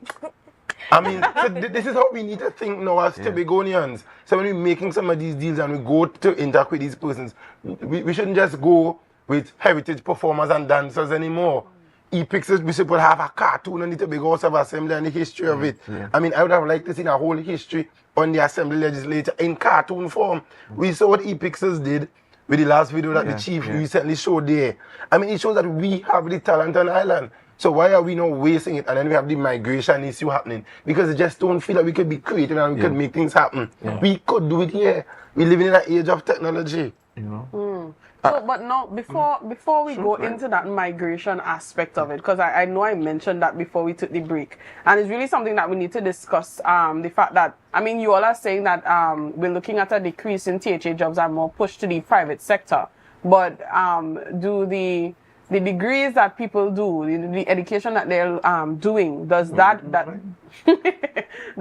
I mean, so this is how we need to think now as Tobagonians. So when we're making some of these deals and we go to interact with these persons, we shouldn't just go with heritage performers and dancers anymore. E-Pixels, we should have a cartoon on the Tobago House of Assembly and the history of it. I mean, I would have liked to see a whole history on the Assembly Legislature in cartoon form. We saw what E-Pixels did with the last video that the chief recently showed there. I mean, it shows that we have the talent on the island. So why are we not wasting it? And then we have the migration issue happening. Because it just don't feel that we could be creative and we could make things happen. We could do it here. We're living in an age of technology. You know? So, but no, before we go into that migration aspect of it, because I know I mentioned that before we took the break, and it's really something that we need to discuss, the fact that, I mean, you all are saying that we're looking at a decrease in THA jobs and more push to the private sector, but do the degrees that people do, the education that they're doing, does that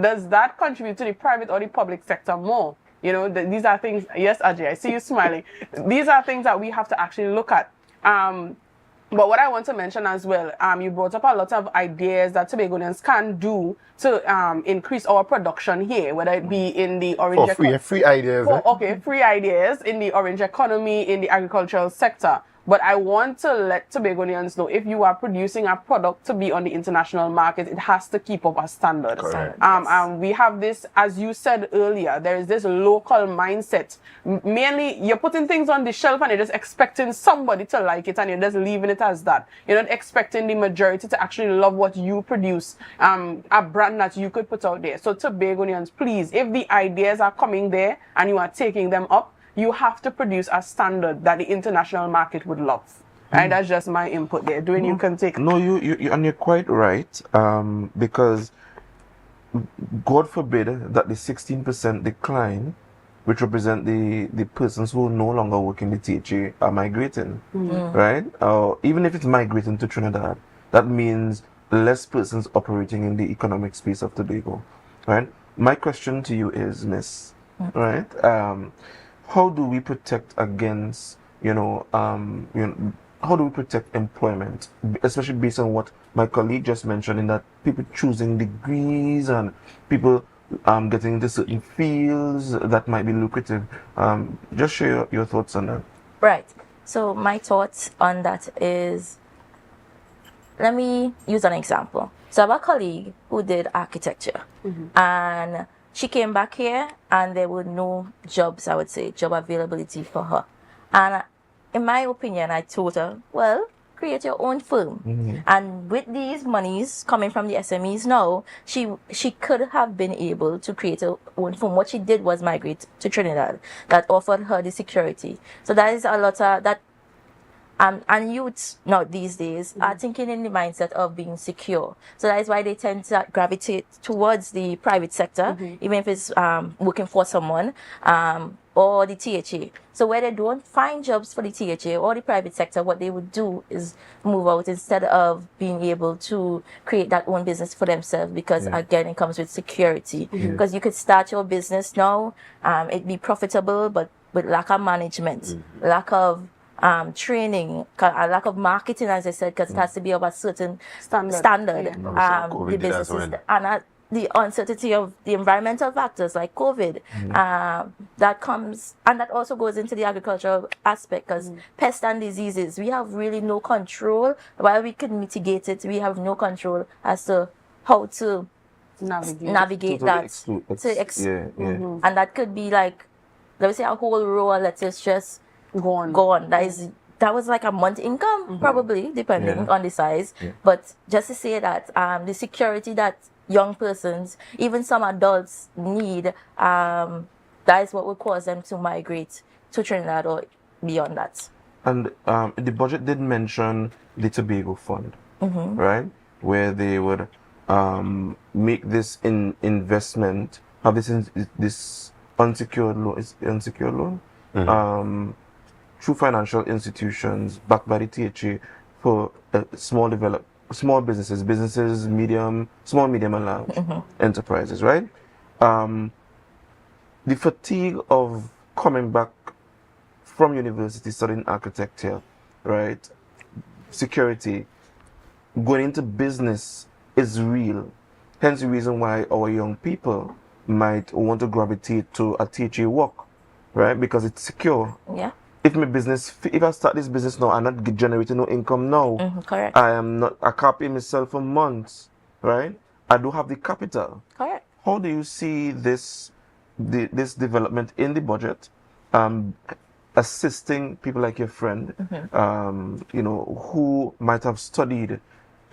does that contribute to the private or the public sector more? You know, these are things, yes, Ajay, I see you smiling. These are things that we have to actually look at. But what I want to mention as well, you brought up a lot of ideas that Tobagonians can do to increase our production here, whether it be in the orange economy. Free ideas. Okay, free ideas in the orange economy, in the agricultural sector. But I want to let Tobagonians know, if you are producing a product to be on the international market, it has to keep up a standard. We have this, as you said earlier, there is this local mindset. Mainly, you're putting things on the shelf and you're just expecting somebody to like it and you're just leaving it as that. You're not expecting the majority to actually love what you produce, a brand that you could put out there. So Tobagonians, please, if the ideas are coming there and you are taking them up, you have to produce a standard that the international market would love. Right? That's just my input there. You can take. No, you and you're quite right. Because God forbid that the 16% decline, which represent the persons who no longer work in the THA, are migrating, right? Even if it's migrating to Trinidad, that means less persons operating in the economic space of Tobago, right? My question to you is, Miss, right? How do we protect against, how do we protect employment, especially based on what my colleague just mentioned, in that people choosing degrees and people getting into certain fields that might be lucrative. Just share your thoughts on that. Right. So my thoughts on that is, let me use an example. So I have a colleague who did architecture, and she came back here and there were no jobs, I would say, job availability for her. And in my opinion, I told her, well, create your own firm. And with these monies coming from the SMEs now, she could have been able to create her own firm. What she did was migrate to Trinidad. That offered her the security. So that is a lot of that. And youths now these days are thinking in the mindset of being secure. So that is why they tend to gravitate towards the private sector, even if it's working for someone, or the THA. So where they don't find jobs for the THA or the private sector, what they would do is move out instead of being able to create that own business for themselves, because again, it comes with security. Because you could start your business now, it'd be profitable, but with lack of management, lack of training, a lack of marketing, as I said, because it has to be of a certain standard. The businesses and the uncertainty of the environmental factors like COVID, that comes, and that also goes into the agricultural aspect, because pests and diseases, we have really no control. While we can mitigate it, we have no control as to how to navigate that. And that could be like, let me say, a whole row of lettuce just gone. That was like a month income, probably, depending on the size. But just to say that the security that young persons, even some adults, need, that is what would cause them to migrate to Trinidad or beyond that. And the budget did mention the Tobago Fund, right? Where they would make this investment, have this unsecured loan, through financial institutions backed by the THA for small businesses, small, medium, and large enterprises, right? The fatigue of coming back from university studying architecture, right? Security, going into business is real. Hence the reason why our young people might want to gravitate to a THA work, right? Because it's secure. Yeah. If I start this business now, I'm not generating no income now. Correct. I can't pay myself for months, right? I do have the capital. Correct. How do you see this development in the budget, assisting people like your friend, who might have studied,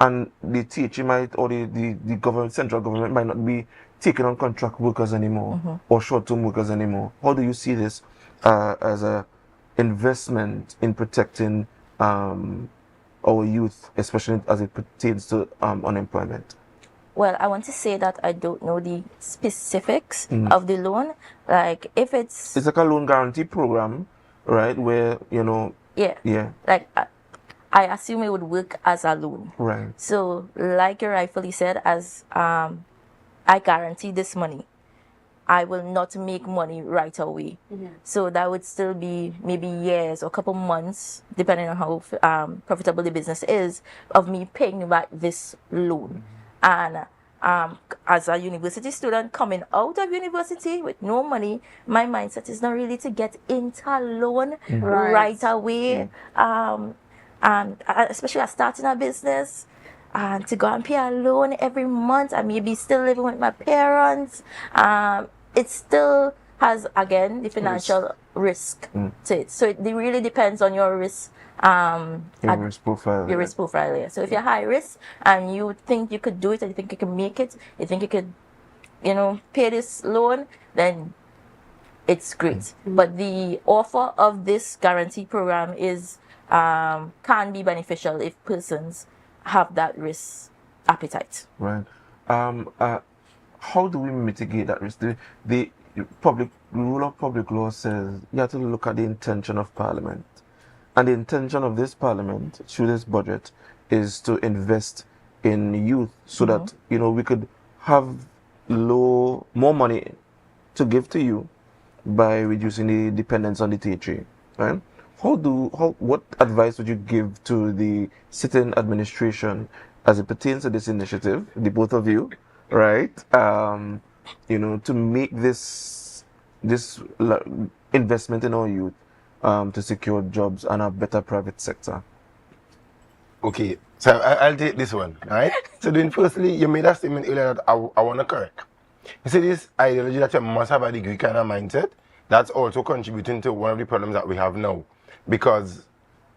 and the THA might, or the government, central government might not be taking on contract workers anymore, or short-term workers anymore? How do you see this as a investment in protecting our youth, especially as it pertains to unemployment? Well, I want to say that I don't know the specifics of the loan. Like, if it's like a loan guarantee program, right? Where, like, I assume it would work as a loan. Right. So, like you rightfully said, as I guarantee this money, I will not make money right away. So that would still be maybe years or a couple months, depending on how profitable the business is, of me paying back this loan. And as a university student coming out of university with no money, my mindset is not really to get into a loan right away. And especially as starting a business, and to go and pay a loan every month, and maybe still living with my parents, it still has, again, the financial risk to it. So it really depends on your risk. Your risk profile. Your risk profile, yeah. So if you're high risk and you think you could do it, and you think you can make it, you think you could, pay this loan, then it's great. But the offer of this guarantee program is can be beneficial if persons have that risk appetite. Right. how do we mitigate that risk? The rule of public law says you have to look at the intention of Parliament. And the intention of this Parliament, through this budget, is to invest in youth so that, we could have more money to give to you by reducing the dependence on the tea-tree, right? What advice would you give to the sitting administration as it pertains to this initiative, the both of you, right? To make this investment in our youth to secure jobs and a better private sector? Okay, so I'll take this one, right? So then firstly, you made a statement earlier that I want to correct. You see this ideology that you must have a degree kind of mindset, that's also contributing to one of the problems that we have now. Because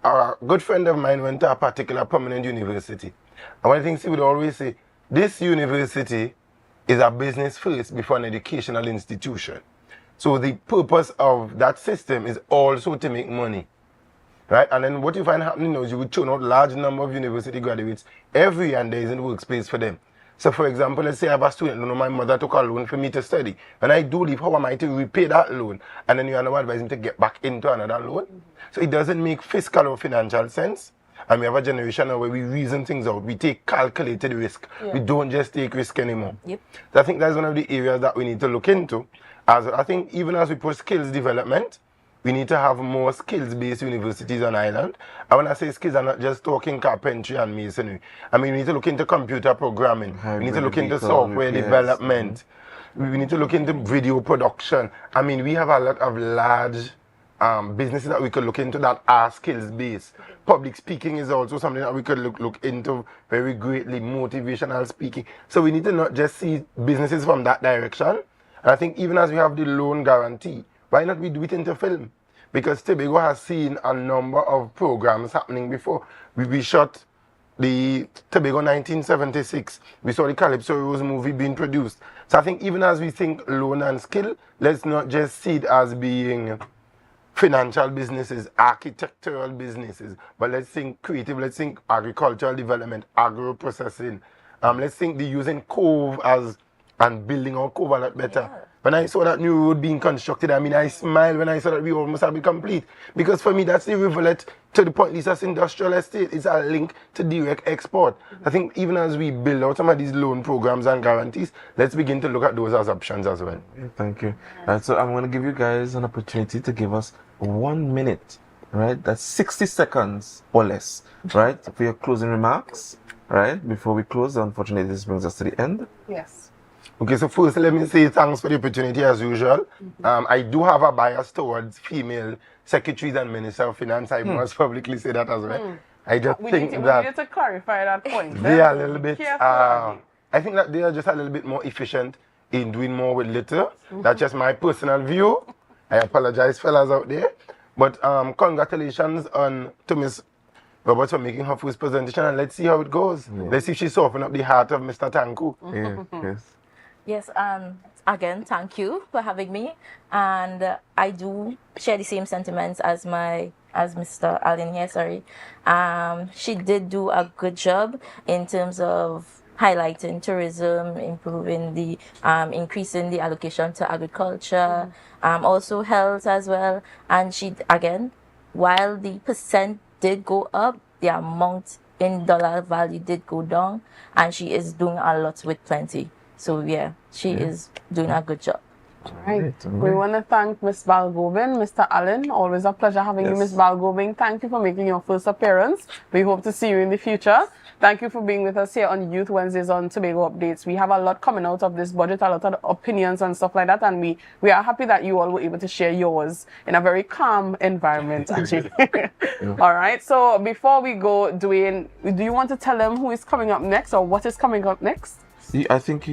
a good friend of mine went to a particular prominent university. And one of the things he would always say, this university is a business first before an educational institution. So the purpose of that system is also to make money. Right? And then what you find happening now is you would churn out large number of university graduates every year and there isn't workspace for them. So for example, let's say I have a student, my mother took a loan for me to study. When I do leave, how am I to repay that loan? And then you are now advising to get back into another loan. So it doesn't make fiscal or financial sense. And we have a generation now where we reason things out. We take calculated risk. Yeah. We don't just take risk anymore. Yep. So I think that's one of the areas that we need to look into. As I think even as we push skills development, we need to have more skills-based universities on island. And when I say skills, I'm not just talking carpentry and masonry. I mean, we need to look into computer programming. We need to look into software development. We need to look into video production. I mean, we have a lot of large businesses that we could look into that are skills-based. Public speaking is also something that we could look into very greatly, motivational speaking. So we need to not just see businesses from that direction. And I think even as we have the loan guarantee, why not we do it into film? Because Tobago has seen a number of programs happening before. We shot the Tobago 1976. We saw the Calypso Rose movie being produced. So I think even as we think loan and skill, let's not just see it as being financial businesses, architectural businesses, but let's think creative, let's think agricultural development, agro-processing. Let's think the using Cove and building our Cove a lot better. Yeah. When I saw that new road being constructed, I mean, I smiled when I saw that we almost have it complete. Because for me, that's the rivulet to the Point Lisas industrial estate. It's a link to direct export. I think even as we build out some of these loan programs and guarantees, let's begin to look at those as options as well. Yeah, thank you. So I'm going to give you guys an opportunity to give us 1 minute, right? That's 60 seconds or less, right? For your closing remarks, right? Before we close, unfortunately, this brings us to the end. Yes. Okay, so first let me say thanks for the opportunity as usual. I do have a bias towards female secretaries and minister of finance. I must publicly say that as well. I just think that we need to clarify that point. They are a little bit. I think that they are just a little bit more efficient in doing more with little. That's just my personal view. I apologize, fellas out there. But congratulations to Miss Roberts for making her first presentation, and let's see how it goes. Yeah. Let's see if she softened up the heart of Mr. Tanku. Yes. Yes, again, thank you for having me. And I do share the same sentiments as Mr. Allen here, sorry. She did do a good job in terms of highlighting tourism, improving the, increasing the allocation to agriculture, also health as well. And she, again, while the percent did go up, the amount in dollar value did go down, and she is doing a lot with plenty. So yeah, she is doing a good job. All right. We want to thank Ms. Balgobin, Mr. Allen. Always a pleasure having you, Ms. Balgobin. Thank you for making your first appearance. We hope to see you in the future. Thank you for being with us here on Youth Wednesdays on Tobago Updates. We have a lot coming out of this budget, a lot of opinions and stuff like that, and we are happy that you all were able to share yours in a very calm environment, actually. All right. So before we go, Dwayne, do you want to tell them who is coming up next or what is coming up next? I think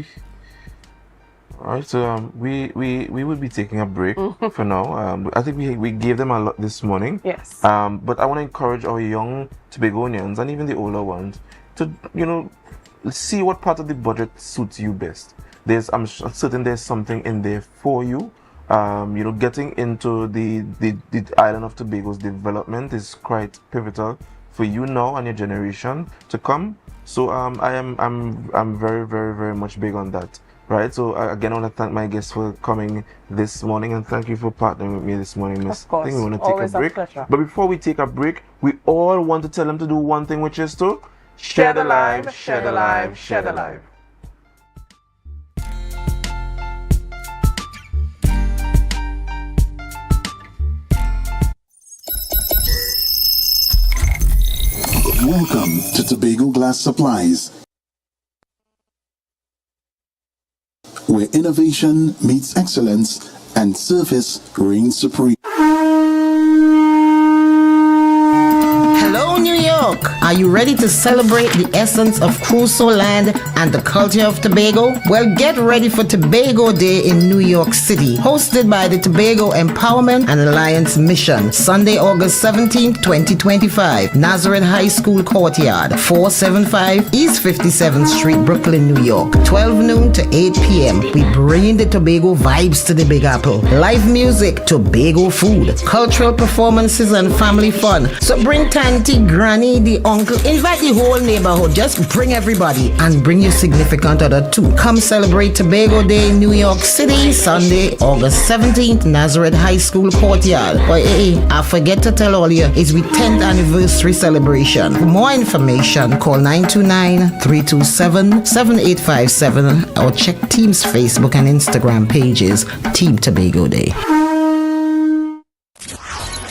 alright, so we will be taking a break for now. I think we gave them a lot this morning. Yes. But I want to encourage our young Tobagonians and even the older ones to, see what part of the budget suits you best. I'm certain there's something in there for you. Getting into the island of Tobago's development is quite pivotal for you now and your generation to come. So I'm very, very, very much big on that. right? So again, I want to thank my guests for coming this morning, and thank you for partnering with me this morning, Miss. Of course. I think we want to take Always a break. pleasure. But before we take a break, we all want to tell them to do one thing, which is to share the live, share the live, share the live. Welcome to Tobago Glass Supplies, where innovation meets excellence and service reigns supreme. Hello, New York. Are you ready to celebrate the essence of Crusoe land and the culture of Tobago? Well, get ready for Tobago Day in New York City, hosted by the Tobago Empowerment and Alliance Mission, Sunday, August 17th, 2025, Nazareth High School Courtyard, 475 East 57th Street, Brooklyn, New York, 12 noon to 8 p.m. We bring the Tobago vibes to the Big Apple. Live music, Tobago food, cultural performances, and family fun. So bring Tanty, Granny, the uncle, invite the whole neighborhood. Just bring everybody and bring your significant other too. Come celebrate Tobago Day in New York City, Sunday, August 17th, Nazareth High School Courtyard. But hey, I forget to tell all you, it's we 10th anniversary celebration. For more information, call 929-327-7857 or check Team's Facebook and Instagram pages, Team Tobago Day.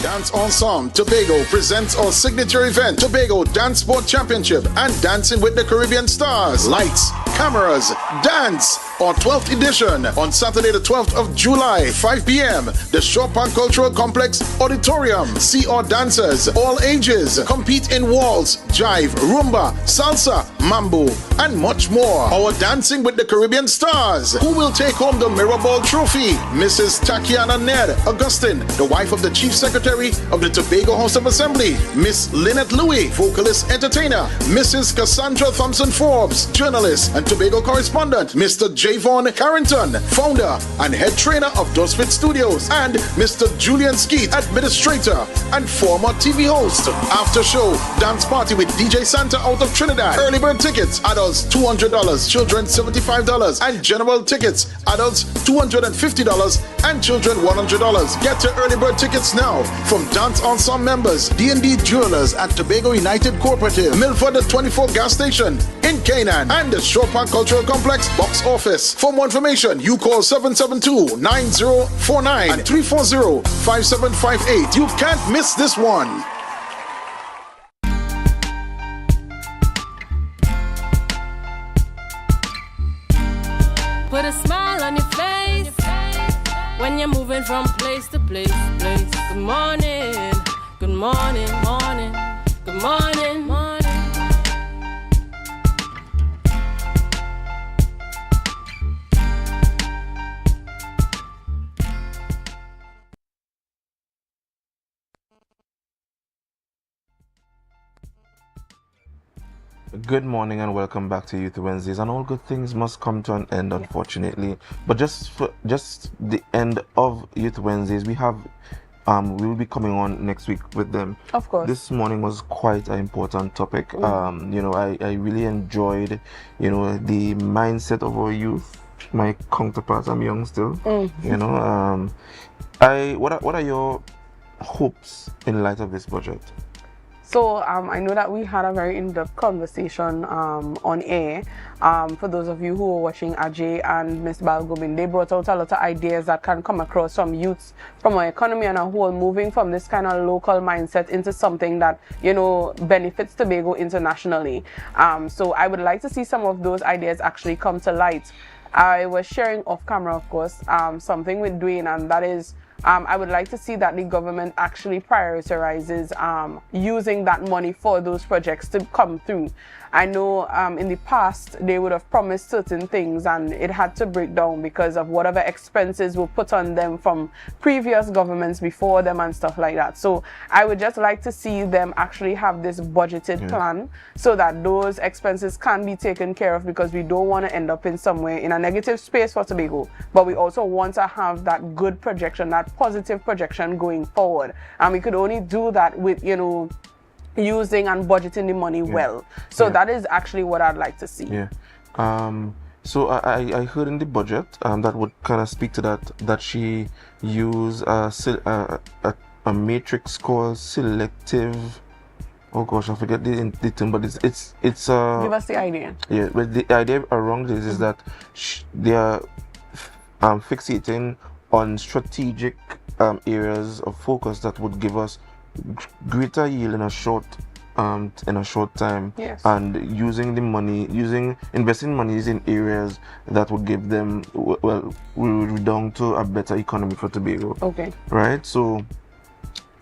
Dance Ensemble Tobago presents our signature event, Tobago Dance Sport Championship and Dancing with the Caribbean Stars. Lights, cameras, dance, our 12th edition on Saturday the 12th of July, 5 p.m. The Chopin Cultural Complex Auditorium. See our dancers, all ages, compete in waltz, jive, rumba, salsa, mambo, and much more. Our Dancing with the Caribbean Stars. Who will take home the Mirrorball Trophy? Mrs. Takiana Ned Augustine, the wife of the Chief Secretary of the Tobago House of Assembly. Miss Lynette Louis, vocalist entertainer. Mrs. Cassandra Thompson Forbes, journalist and Tobago correspondent. Mr. Javon Carrington, founder and head trainer of Dosfit Studios. And Mr. Julian Skeet, administrator and former TV host. After show, dance party with DJ Santa out of Trinidad. Early bird tickets, adults $200, children $75, and general tickets, adults $250 and children $100. Get your early bird tickets now from Dance Ensemble members, D&D Jewelers at Tobago United Cooperative, Milford the 24 gas station in Canaan, and the Chopin Cultural Complex box office. For more information, you call 772-9049 and 340-5758. You can't miss this one. Put a smile on your face when you're moving from place to place. Good morning, good morning, morning, good morning, morning. Good morning and welcome back to Youth Wednesdays. And all good things must come to an end, unfortunately. But just the end of Youth Wednesdays, we will be coming on next week with them. Of course. This morning was quite an important topic. I really enjoyed, the mindset of our youth. My counterparts, I'm young still. What are your hopes in light of this budget? So I know that we had a very in-depth conversation on air. For those of you who are watching, Ajay and Miss Balgobin, they brought out a lot of ideas that can come across from youths, from our economy and a whole, moving from this kind of local mindset into something that, benefits Tobago internationally. So I would like to see some of those ideas actually come to light. I was sharing off camera, of course, something with Dwayne, and that is I would like to see that the government actually prioritizes using that money for those projects to come through. I know in the past they would have promised certain things and it had to break down because of whatever expenses were put on them from previous governments before them and stuff like that. So I would just like to see them actually have this budgeted plan so that those expenses can be taken care of, because we don't want to end up in somewhere in a negative space for Tobago, but we also want to have that good projection, that positive projection going forward. And we could only do that with, using and budgeting the money well. So that is actually what I'd like to see. So I heard in the budget that would kind of speak to that she used a matrix called selective. Oh gosh, I forget the term, but it's give us the idea. Yeah, but the idea around this is that they are fixating on strategic areas of focus that would give us greater yield in a short time. Yes. And investing monies in areas that would give them down to a better economy for Tobago. Okay. Right. So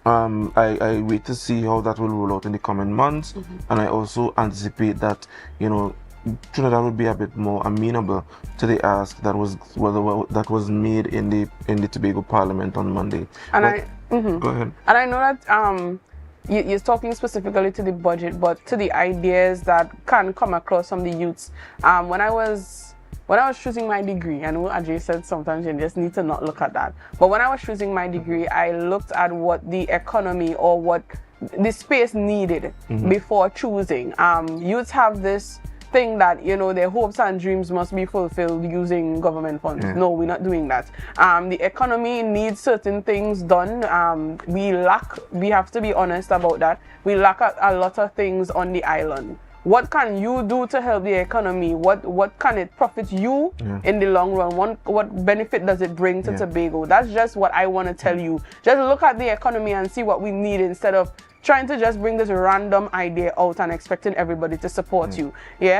I wait to see how that will roll out in the coming months, and I also anticipate that Trinidad would be a bit more amenable to the ask that was made in the Tobago Parliament on Monday. And go ahead. And I know that you're talking specifically to the budget, but to the ideas that can come across from the youths. When I was choosing my degree, I know Ajay said sometimes you just need to not look at that. But when I was choosing my degree, I looked at what the economy or what the space needed before choosing. Youths have this thing that their hopes and dreams must be fulfilled using government funds. No, we're not doing that. The economy needs certain things done. We have to be honest about that. We lack a lot of things on the island. What can you do to help the economy? What can it profit you in the long run? What benefit does it bring to Tobago? That's just what I want to tell you. Just look at the economy and see what we need instead of trying to just bring this random idea out and expecting everybody to support you.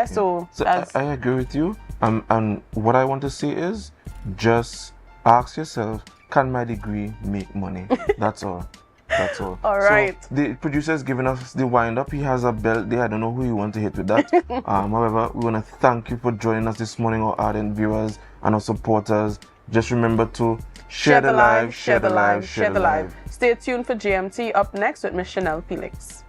So I agree with you. And what I want to say is just ask yourself, can my degree make money? That's all. That's all. All right. So the producer is giving us the wind up. He has a belt there. I don't know who you want to hit with that. However, we want to thank you for joining us this morning, our ardent viewers and our supporters. Just remember to share the live, share the live, share the live. Stay tuned for GMT up next with Miss Chanel Felix.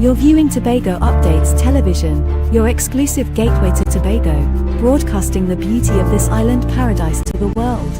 You're viewing Tobago Updates Television, your exclusive gateway to Tobago, broadcasting the beauty of this island paradise to the world.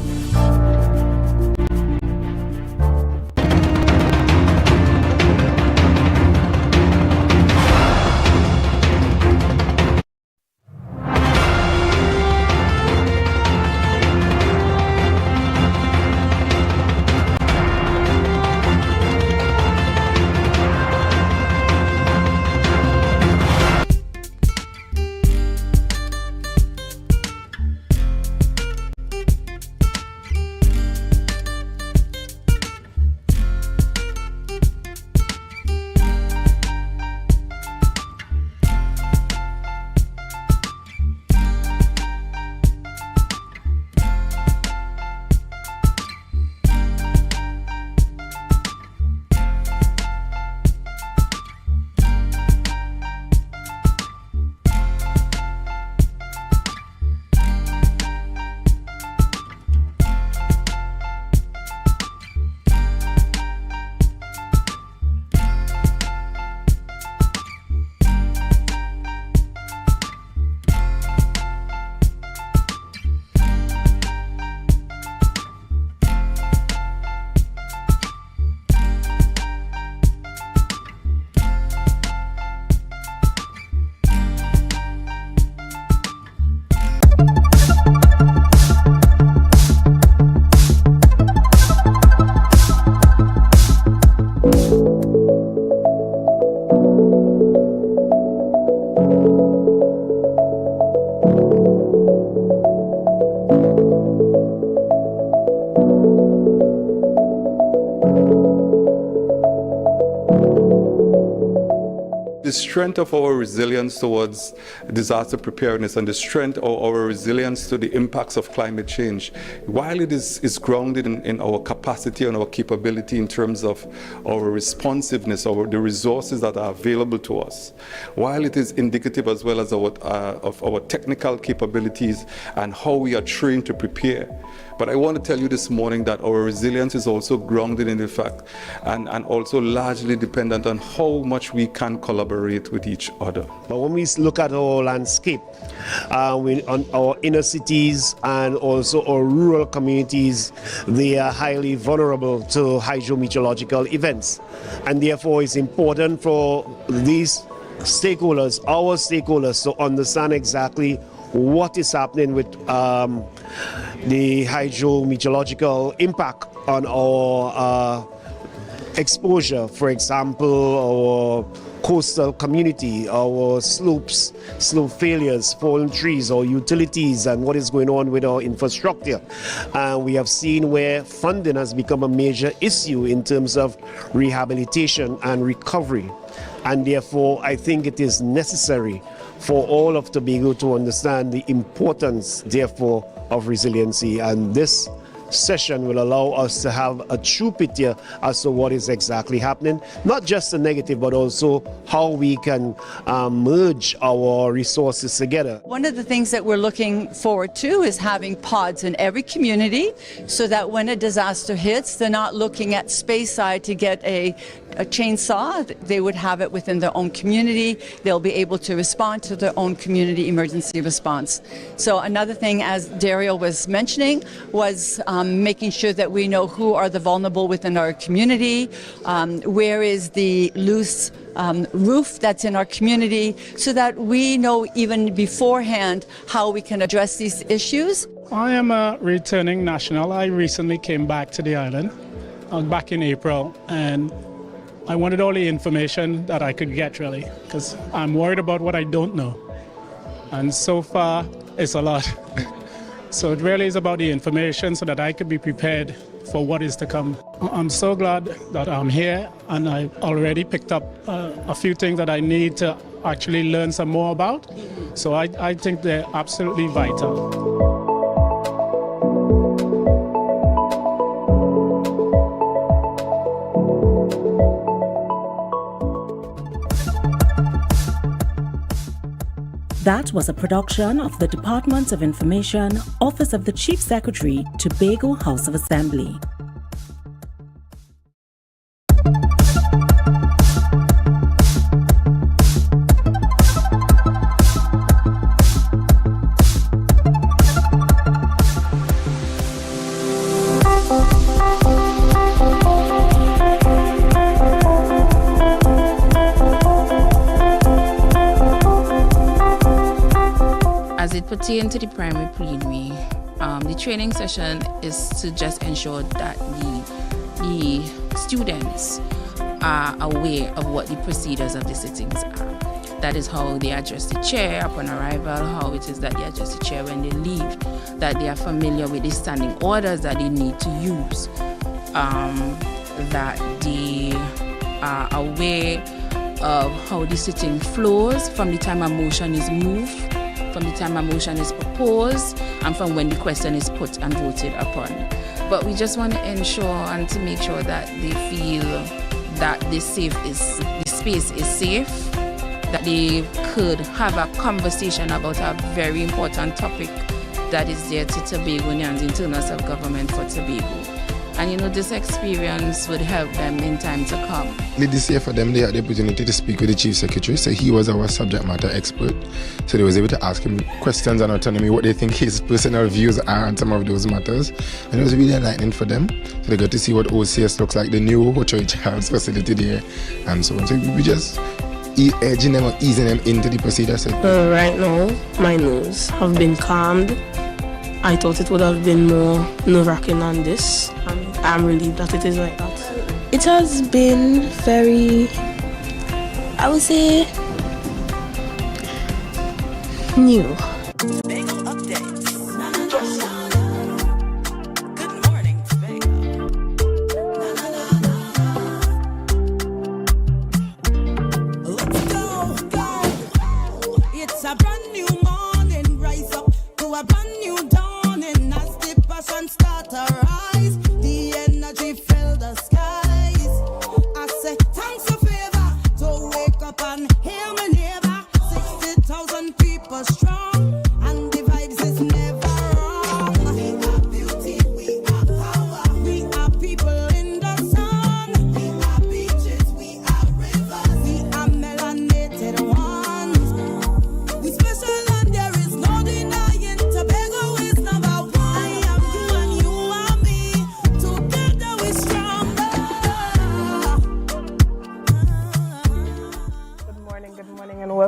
the strength of our resilience towards disaster preparedness and the strength of our resilience to the impacts of climate change, while it is grounded in our capacity and our capability in terms of our responsiveness, the resources that are available to us, while it is indicative as well as of our technical capabilities and how we are trained to prepare. But I want to tell you this morning that our resilience is also grounded in the fact and also largely dependent on how much we can collaborate with each other. But when we look at our landscape, on our inner cities and also our rural communities, they are highly vulnerable to hydrometeorological events. And therefore it's important for these stakeholders, our stakeholders, to understand exactly what is happening with the hydrometeorological impact on our exposure. For example, our coastal community, our slopes, slope failures, fallen trees, or utilities, and what is going on with our infrastructure. We have seen where funding has become a major issue in terms of rehabilitation and recovery. And therefore, I think it is necessary for all of Tobago to understand the importance, therefore, of resiliency. And this session will allow us to have a true picture as to what is exactly happening, not just the negative, but also how we can merge our resources together. One of the things that we're looking forward to is having pods in every community so that when a disaster hits, they're not looking at Speyside to get a chainsaw. They would have it within their own community. They'll be able to respond to their own community emergency response. So another thing, as Daryl was mentioning, was making sure that we know who are the vulnerable within our community, where is the loose roof that's in our community, so that we know even beforehand how we can address these issues. I am a returning national. I recently came back to the island, back in April, and I wanted all the information that I could get, really, because I'm worried about what I don't know. And so far, it's a lot. So it really is about the information so that I could be prepared for what is to come. I'm so glad that I'm here, and I've already picked up a few things that I need to actually learn some more about. So I think they're absolutely vital. That was a production of the Department of Information, Office of the Chief Secretary, Tobago House of Assembly. Pertain to the primary preliminary, the training session is to just ensure that the students are aware of what the procedures of the sittings are. That is how they address the chair upon arrival, how it is that they address the chair when they leave, that they are familiar with the standing orders that they need to use, that they are aware of how the sitting flows from the time a motion is moved, from the time a motion is proposed, and from when the question is put and voted upon. But we just want to ensure and to make sure that they feel that the space is safe, that they could have a conversation about a very important topic that is there to Tobagonians in terms of government for Tobago. And this experience would help them in time to come. This year for them, they had the opportunity to speak with the Chief Secretary, so he was our subject matter expert. So they was able to ask him questions and autonomy, what they think his personal views are on some of those matters. And it was really enlightening for them. So they got to see what OCS looks like, the new Hocho Charles facility there, and so on. So we just edging them or easing them into the procedure. So right now, my nerves have been calmed. I thought it would have been more nerve-wracking than this, and I'm relieved that it is like that. It has been very, I would say, new.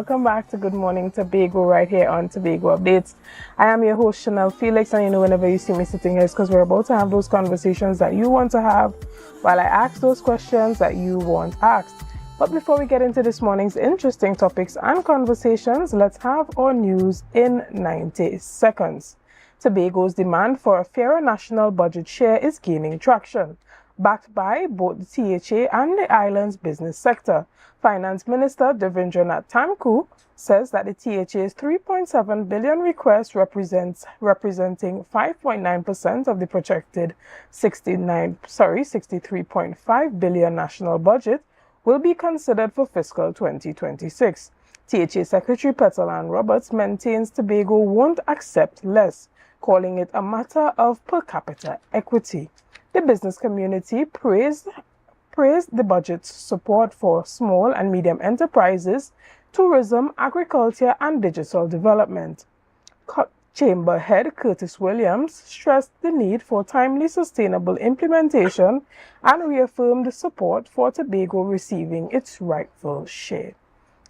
welcome back to Good Morning Tobago right here on Tobago Updates. I am your host Chanel Felix, and you know whenever you see me sitting here it's because we're about to have those conversations that you want to have while I ask those questions that you want asked. But before we get into this morning's interesting topics and conversations, let's have our news in 90 seconds. Tobago's demand for a fairer national budget share is gaining traction, backed by both the THA and the island's business sector. Finance Minister Devendranath Thakur says that the THA's 3.7 billion request representing 5.9% of the projected 63.5 billion national budget will be considered for fiscal 2026. THA Secretary Petal Roberts maintains Tobago won't accept less, calling it a matter of per capita equity. The business community praised the budget's support for small and medium enterprises, tourism, agriculture, and digital development. Chamber head Curtis Williams stressed the need for timely, sustainable implementation and reaffirmed support for Tobago receiving its rightful share.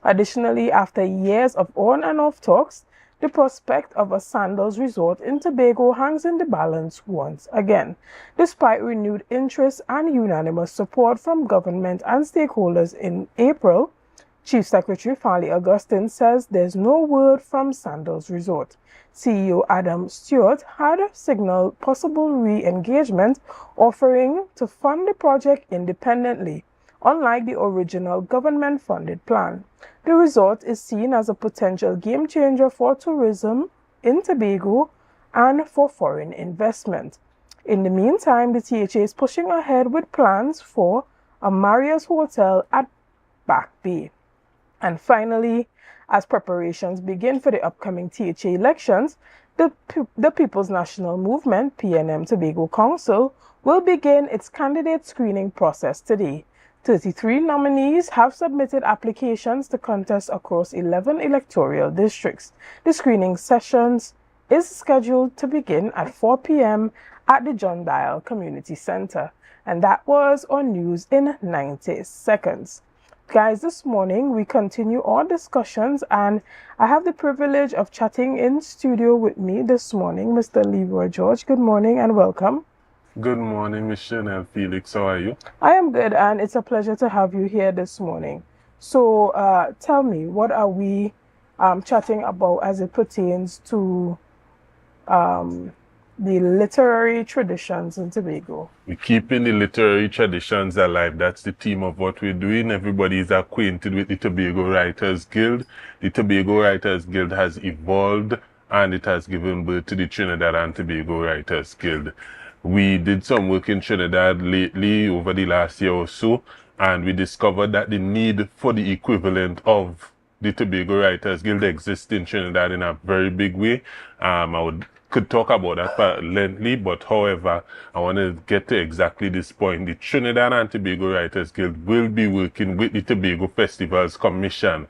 Additionally, after years of on and off talks, the prospect of a sandals resort in Tobago hangs in the balance once again. Despite renewed interest and unanimous support from government and stakeholders in April, Chief Secretary Farley Augustine says there's no word from Sandals Resort. CEO Adam Stewart had signaled possible re-engagement, offering to fund the project independently, unlike the original government-funded plan. The resort is seen as a potential game-changer for tourism in Tobago and for foreign investment. In the meantime, the THA is pushing ahead with plans for a Marriott's Hotel at Back Bay. And finally, as preparations begin for the upcoming THA elections, the People's National Movement, PNM Tobago Council, will begin its candidate screening process today. 33 nominees have submitted applications to contest across 11 electoral districts. The screening sessions is scheduled to begin at 4 p.m. at the John Dial Community Center. And that was our news in 90 seconds. Guys, this morning we continue our discussions, and I have the privilege of chatting in studio with me this morning, Mr. Leroy George. Good morning and welcome. Good morning, Ms. Chanel Felix. How are you? I am good, and it's a pleasure to have you here this morning. So tell me, what are we chatting about as it pertains to the literary traditions in Tobago? We're keeping the literary traditions alive. That's the theme of what we're doing. Everybody is acquainted with the Tobago Writers Guild. The Tobago Writers Guild has evolved, and it has given birth to the Trinidad and Tobago Writers Guild. We did some work in Trinidad lately over the last year or so, and we discovered that the need for the equivalent of the Tobago Writers Guild exists in Trinidad in a very big way. Could talk about that lengthily, but however, I want to get to exactly this point. The Trinidad and Tobago Writers Guild will be working with the Tobago Festivals Commission,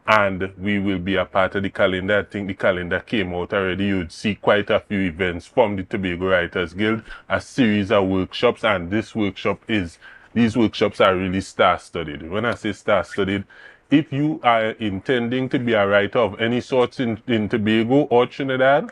and we will be a part of the calendar. I think the calendar came out already. You'd see quite a few events from the Tobago Writers Guild, a series of workshops, and these workshops are really star-studded. When I say star-studded, if you are intending to be a writer of any sort in Tobago or Trinidad,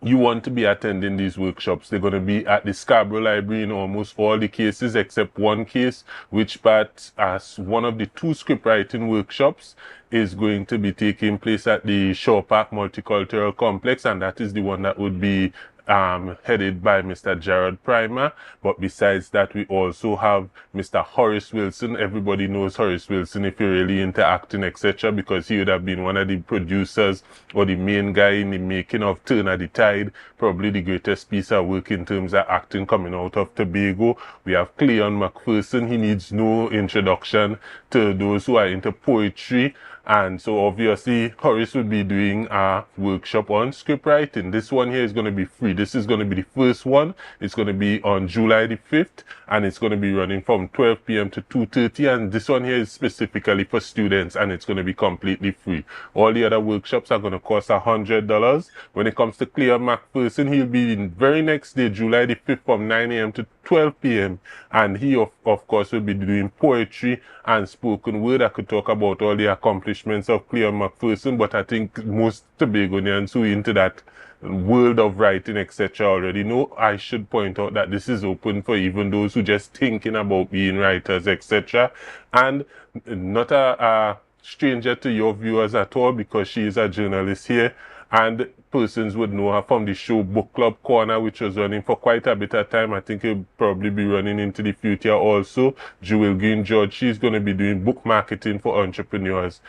you want to be attending these workshops. They're going to be at the Scarborough Library in almost all the cases except one case, which part as one of the 2 script writing workshops is going to be taking place at the Shore Park Multicultural Complex, and that is the one that would be headed by Mr. Gerard Primer. But besides that, we also have Mr. Horace Wilson. Everybody knows Horace Wilson if you're really into acting, etc., because he would have been one of the producers or the main guy in the making of Turn of the Tide, probably the greatest piece of work in terms of acting coming out of Tobago. We have Cleon McPherson. He needs no introduction to those who are into poetry. And so obviously Horace will be doing a workshop on script writing. This one here is going to be free. This is going to be the first one. It's going to be on July the 5th, and it's going to be running from 12 p.m. to 2:30. And this one here is specifically for students, and it's going to be completely free. All the other workshops are going to cost $100. When it comes to Cleon McPherson, he'll be the very next day, July the 5th, from 9 a.m. to 12 p.m. And he, of course, will be doing poetry and spoken word. I could talk about all the accomplishments of Cleon McPherson, but I think most Tobagonians who are into that world of writing, etc., already know. I should point out that this is open for even those who just thinking about being writers, etc., and not a stranger to your viewers at all, because she is a journalist here, and persons would know her from the show Book Club Corner, which was running for quite a bit of time. I think it'll probably be running into the future also. Jewel Green George, she's going to be doing book marketing for entrepreneurs.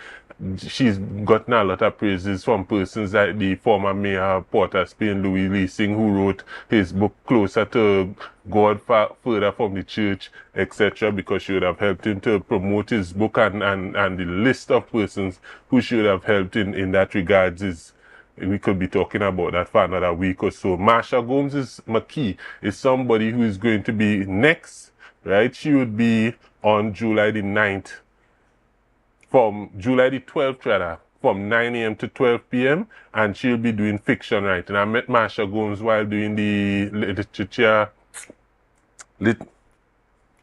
She's gotten a lot of praises from persons like the former mayor of Port of Spain, Louis Leasing, who wrote his book Closer to God, Further from the Church, etc., because she would have helped him to promote his book, and the list of persons who should have helped in that regards is, we could be talking about that for another week or so. Marsha Gomes McKee is somebody who is going to be next, right? She would be on July the 9th, from July the 12th rather, from 9 a.m. to 12 p.m. and she'll be doing fiction writing. I met Marsha Gomes while doing the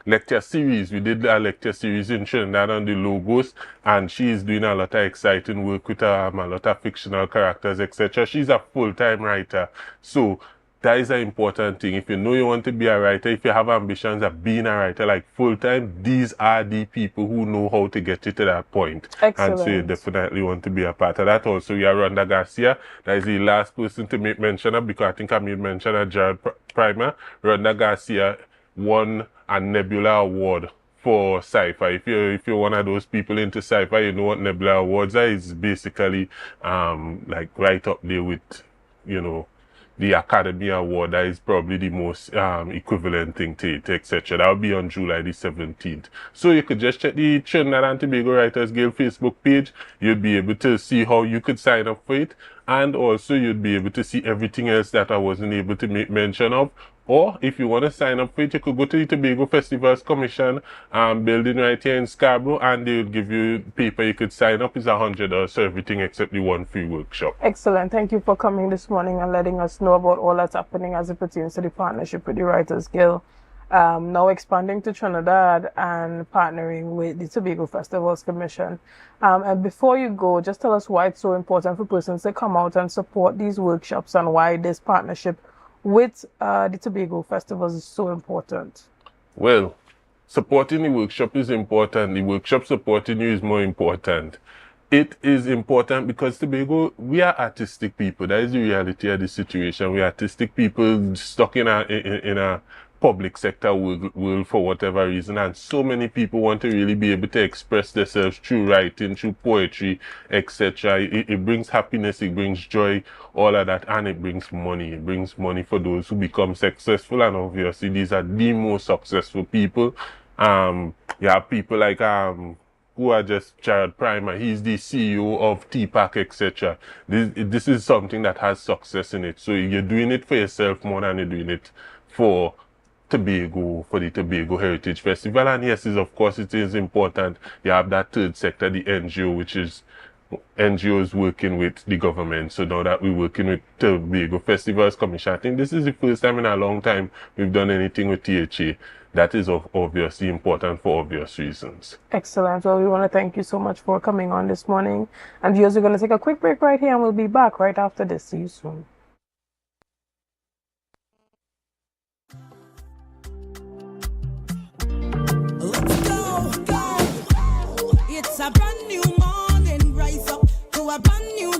lecture series. We did a lecture series in Trinidad on the logos, and she's doing a lot of exciting work with a lot of fictional characters, etc. She's a full-time writer, so that is an important thing. If you know you want to be a writer, if you have ambitions of being a writer like full-time, these are the people who know how to get you to that point. Excellent. And so you definitely want to be a part of that. Also, we have Rhonda Garcia. That is the last person to make mention of, because I think I made mention of Jared Primer. Rhonda Garcia won a Nebula Award for sci-fi. If you're one of those people into sci-fi, you know what Nebula Awards are. It's basically like right up there with, you know, the Academy Award. That is probably the most equivalent thing to it, etc. That will be on July the 17th. So you could just check the Trinidad and Tobago Writers Guild Facebook page. You'll be able to see how you could sign up for it, and also you'd be able to see everything else that I wasn't able to make mention of. Or if you want to sign up for it, you could go to the Tobago Festivals Commission building right here in Scarborough, and they will give you paper. You could sign up. It's $100 for everything except the one free workshop. Excellent. Thank you for coming this morning and letting us know about all that's happening as it pertains to the partnership with the Writers Guild. Now expanding to Trinidad and partnering with the Tobago Festivals Commission. And before you go, just tell us why it's so important for persons to come out and support these workshops, and why this partnership with the Tobago Festivals is so important. Well, supporting the workshop is important. The workshop supporting you is more important. It is important because Tobago, we are artistic people. That is the reality of the situation. We are artistic people stuck in a public sector world for whatever reason, and so many people want to really be able to express themselves through writing, through poetry, etc. It brings happiness, it brings joy, all of that, and it brings money. It brings money for those who become successful, and obviously these are the most successful people. You have people like who are just Jared Primer. He's the CEO of TPAC, etc. This is something that has success in it. So you're doing it for yourself more than you're doing it for Tobago, for the Tobago Heritage Festival. And yes, of course, it is important. You have that third sector, the NGO, which is NGOs working with the government. So now that we're working with Tobago Festivals Commission, I think this is the first time in a long time we've done anything with THA. That is obviously important for obvious reasons. Excellent. Well, we want to thank you so much for coming on this morning. And viewers, we're going to take a quick break right here, and we'll be back right after this. See you soon. It's a brand new morning, rise up to a brand new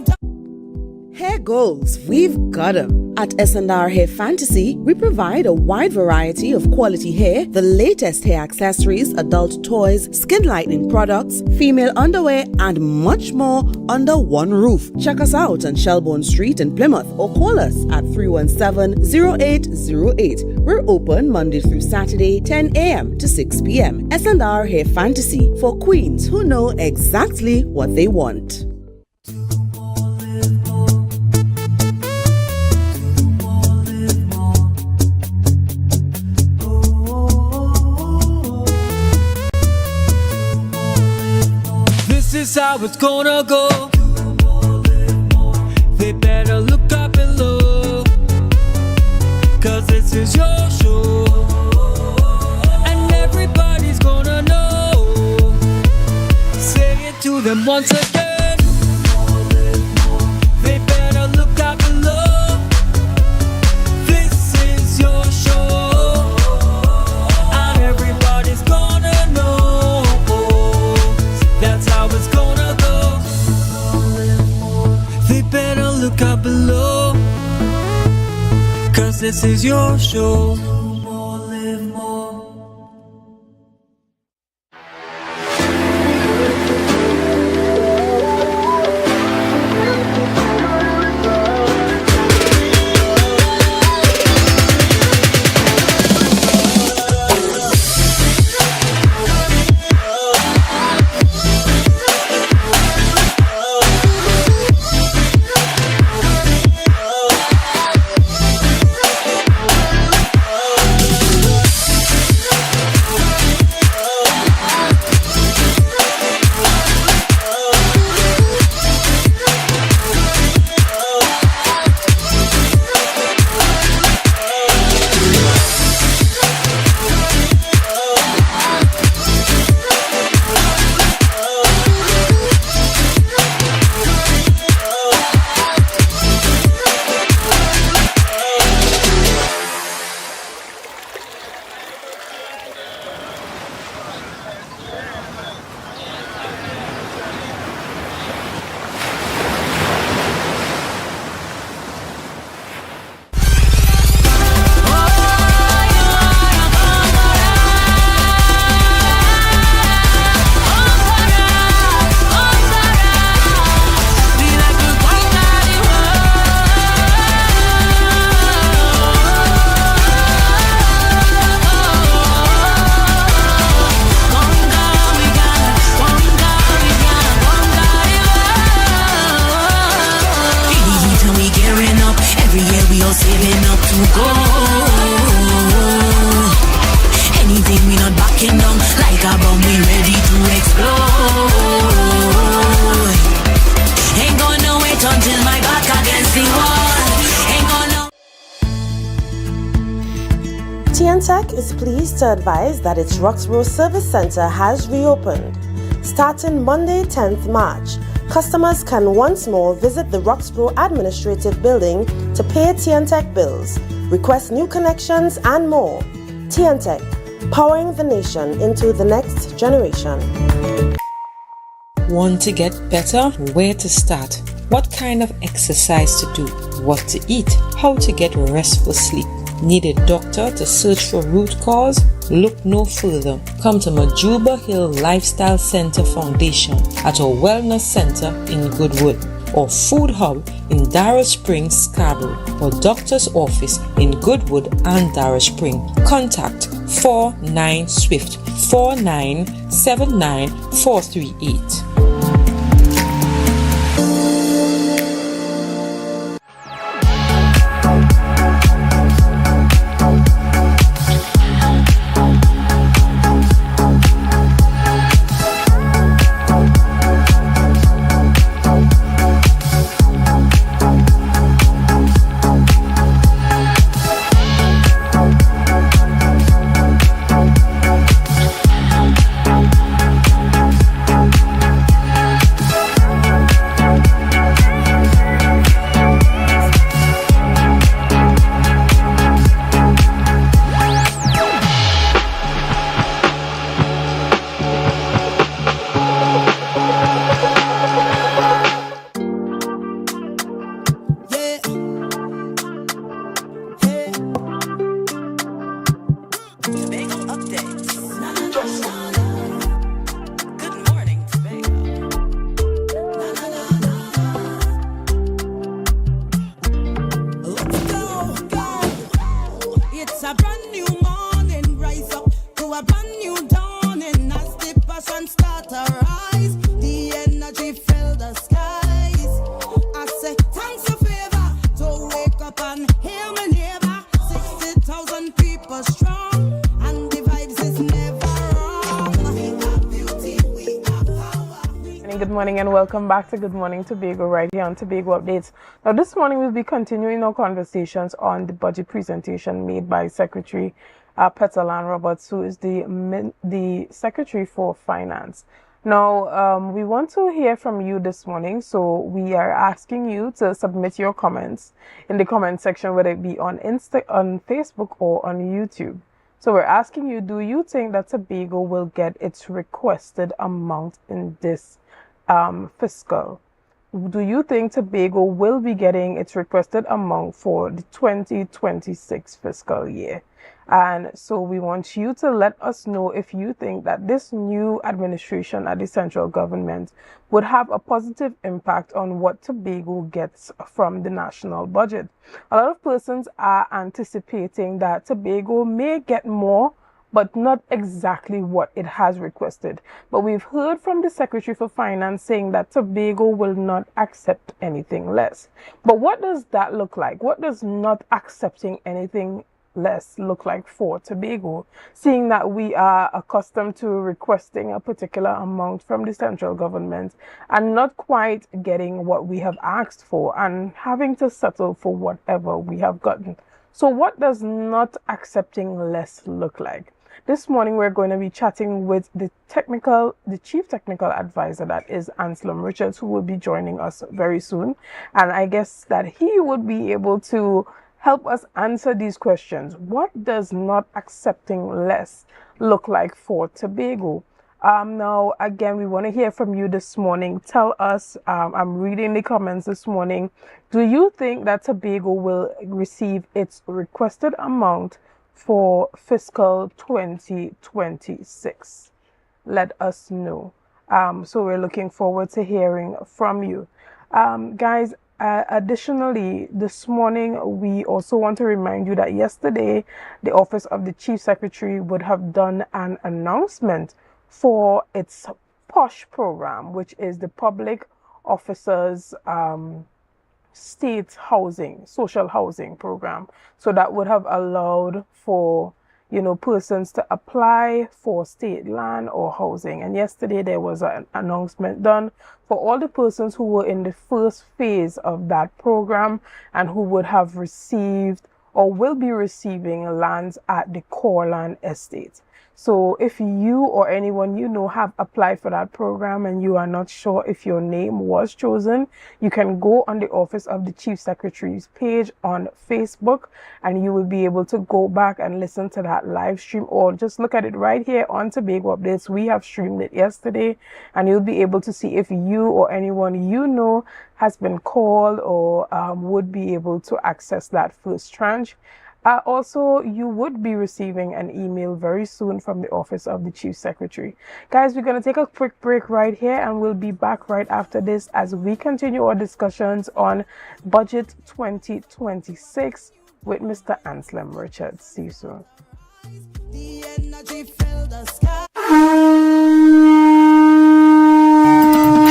Hair goals, we've got them. At S&R Hair Fantasy, we provide a wide variety of quality hair, the latest hair accessories, adult toys, skin lightening products, female underwear, and much more under one roof. Check us out on Shelbourne Street in Plymouth, or call us at 317-0808. We're open Monday through Saturday, 10 a.m. to 6 p.m. S&R Hair Fantasy, for queens who know exactly what they want. This is how it's gonna go. They better look up and look, 'cause this is your show. to them once again. They better look out below. This is your show, and everybody's gonna know. That's how it's gonna go. They better look out below, 'cause this is your show. TNTech is pleased to advise that its Roxborough Service Center has reopened. Starting Monday, 10th March, customers can once more visit the Roxborough Administrative Building to pay TNTech bills, request new connections, and more. TNTech, powering the nation into the next generation. Want to get better? Where to start? What kind of exercise to do? What to eat? How to get restful sleep? Need a doctor to search for root cause? Look no further. Come to Majuba Hill Lifestyle Center Foundation at our Wellness Center in Goodwood, or Food Hub in Darrow Springs, Scarborough, or Doctor's Office in Goodwood and Darrow Spring. Contact 49 Swift 4979 438. Good morning and welcome back to Good Morning Tobago right here on Tobago Updates. Now this morning we'll be continuing our conversations on the budget presentation made by Secretary Petalyn Roberts, who is the Secretary for Finance. Now, we want to hear from you this morning, so we are asking you to submit your comments in the comment section, whether it be on Facebook or on YouTube. So we're asking you, do you think that Tobago will get its requested amount in this fiscal? Do you think Tobago will be getting its requested amount for the 2026 fiscal year? And so we want you to let us know if you think that this new administration at the central government would have a positive impact on what Tobago gets from the national budget. A lot of persons are anticipating that Tobago may get more, but not exactly what it has requested. But we've heard from the Secretary for Finance saying that Tobago will not accept anything less. But what does that look like? What does not accepting anything less look like for Tobago, seeing that we are accustomed to requesting a particular amount from the central government and not quite getting what we have asked for and having to settle for whatever we have gotten? So what does not accepting less look like? This morning we're going to be chatting with the chief technical advisor, that is Anselm Richards, who will be joining us very soon, and I guess that he would be able to help us answer these questions. What does not accepting less look like for Tobago? Now, again, we want to hear from you this morning. Tell us, I'm reading the comments this morning. Do you think that Tobago will receive its requested amount for fiscal 2026? Let us know. So we're looking forward to hearing from you. Guys, additionally, this morning, we also want to remind you that yesterday, the Office of the Chief Secretary would have done an announcement for its POSH program, which is the Public Officers State Housing, Social Housing Program. So that would have allowed for, persons to apply for state land or housing. And yesterday there was an announcement done for all the persons who were in the first phase of that program and who would have received or will be receiving lands at the core land estate. So if you or anyone you know have applied for that program and you are not sure if your name was chosen, you can go on the Office of the Chief Secretary's page on Facebook and you will be able to go back and listen to that live stream, or just look at it right here on Tobago Updates. We have streamed it yesterday and you'll be able to see if you or anyone you know has been called or would be able to access that first tranche. Also, you would be receiving an email very soon from the Office of the Chief Secretary. Guys, we're going to take a quick break right here and we'll be back right after this as we continue our discussions on Budget 2026 with Mr. Anselm Richards. See you soon.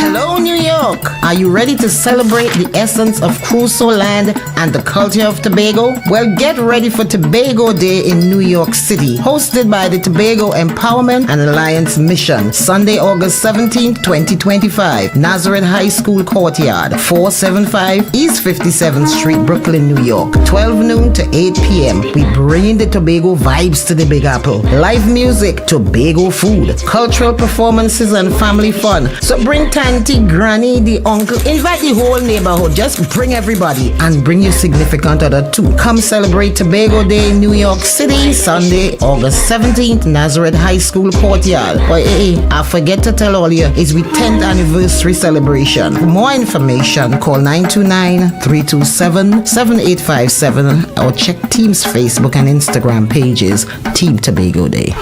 Hello, New York! Are you ready to celebrate the essence of Crusoe Land and the culture of Tobago? Well, get ready for Tobago Day in New York City, hosted by the Tobago Empowerment and Alliance Mission, Sunday, August 17, 2025, Nazareth High School Courtyard, 475 East 57th Street, Brooklyn, New York, 12 noon to 8 p.m. We bring the Tobago vibes to the Big Apple. Live music, Tobago food, cultural performances, and family fun. So bring Tanty, Granny, the uncle, invite the whole neighborhood. Just bring everybody and bring your significant other too. Come celebrate Tobago Day in New York City, Sunday, August 17th, Nazareth High School Courtyard. But I forget to tell all you, it's we 10th anniversary celebration. For more information, call 929-327-7857 or check Team's Facebook and Instagram pages, Team Tobago Day.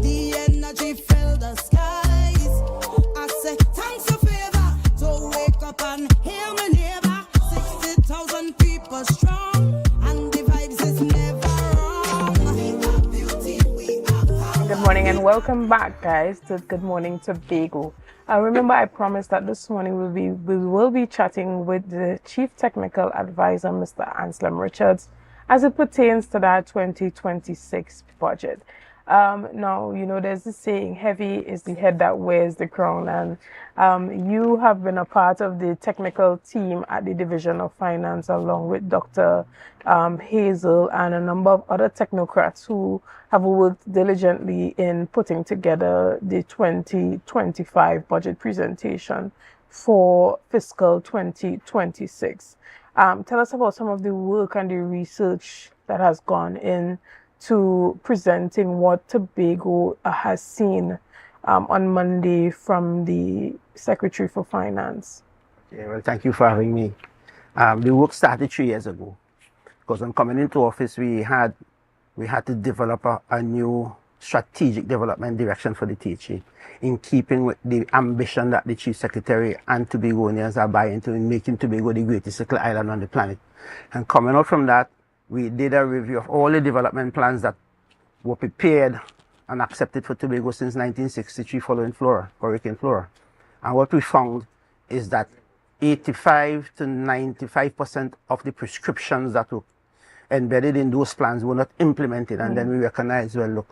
The energy fill the skies. I say thanks for favor to Welcome back, guys, to Good Morning Tobago. Remember, I promised that this morning we will be chatting with the Chief Technical Advisor, Mr. Anselm Richards, as it pertains to that 2026 budget. Now, you know, there's this saying, heavy is the head that wears the crown, and you have been a part of the technical team at the Division of Finance along with Dr. Hazel and a number of other technocrats who have worked diligently in putting together the 2025 budget presentation for fiscal 2026. Tell us about some of the work and the research that has gone into presenting what Tobago has seen on Monday from the Secretary for Finance. Yeah, well, thank you for having me. The work started 3 years ago, because when coming into office, we had to develop a new strategic development direction for the THA, in keeping with the ambition that the Chief Secretary and Tobagonians are buying to in making Tobago the greatest little island on the planet. And coming out from that, we did a review of all the development plans that were prepared and accepted for Tobago since 1963 following Hurricane Flora. And what we found is that 85 to 95% of the prescriptions that were embedded in those plans were not implemented. And then we recognized, well, look,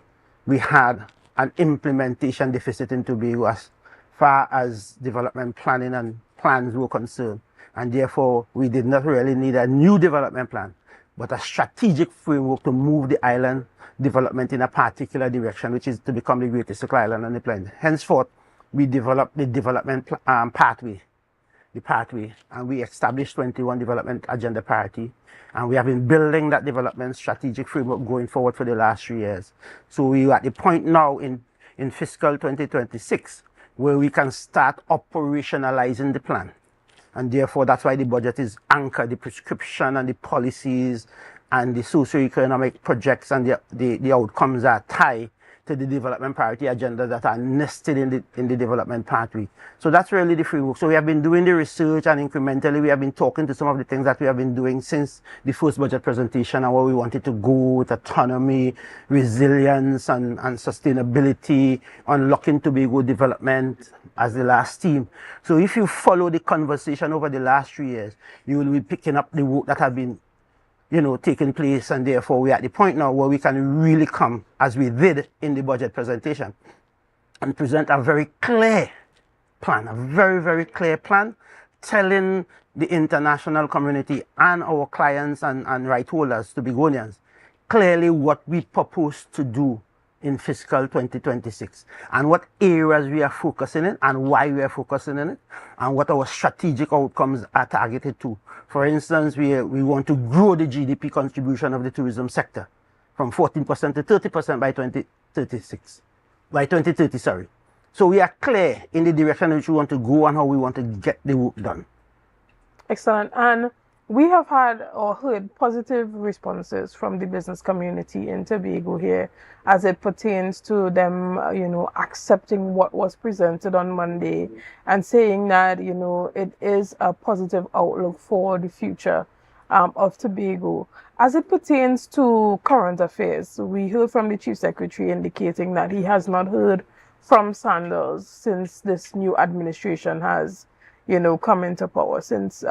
we had an implementation deficit in Tobago as far as development planning and plans were concerned. And therefore, we did not really need a new development plan, but a strategic framework to move the island development in a particular direction, which is to become the greatest little island on the planet. Henceforth, we developed the development pathway, and we established 21 development agenda priority, and we have been building that development strategic framework going forward for the last 3 years. So we are at the point now in fiscal 2026 where we can start operationalizing the plan. And therefore, that's why the budget is anchored, the prescription and the policies and the socio-economic projects and the outcomes are tied to the development priority agenda that are nested in the development pathway. So that's really the framework. So we have been doing the research, and incrementally we have been talking to some of the things that we have been doing since the first budget presentation and where we wanted to go with autonomy, resilience and sustainability, unlocking Tobago development as the last theme. So if you follow the conversation over the last 3 years, you will be picking up the work that have been taking place, and therefore we're at the point now where we can really come, as we did in the budget presentation, and present a very clear plan, a very, very clear plan, telling the international community and our clients and right holders, Tobagonians, clearly what we propose to do in fiscal 2026 and what areas we are focusing in and why we are focusing in it and what our strategic outcomes are targeted to. For instance, we want to grow the GDP contribution of the tourism sector from 14% to 30% by 2030, sorry. So we are clear in the direction in which we want to go and how we want to get the work done. Excellent. And we have had or heard positive responses from the business community in Tobago here as it pertains to them, accepting what was presented on Monday and saying that, it is a positive outlook for the future of Tobago. As it pertains to current affairs, we heard from the Chief Secretary indicating that he has not heard from Sanders since this new administration has come into power, since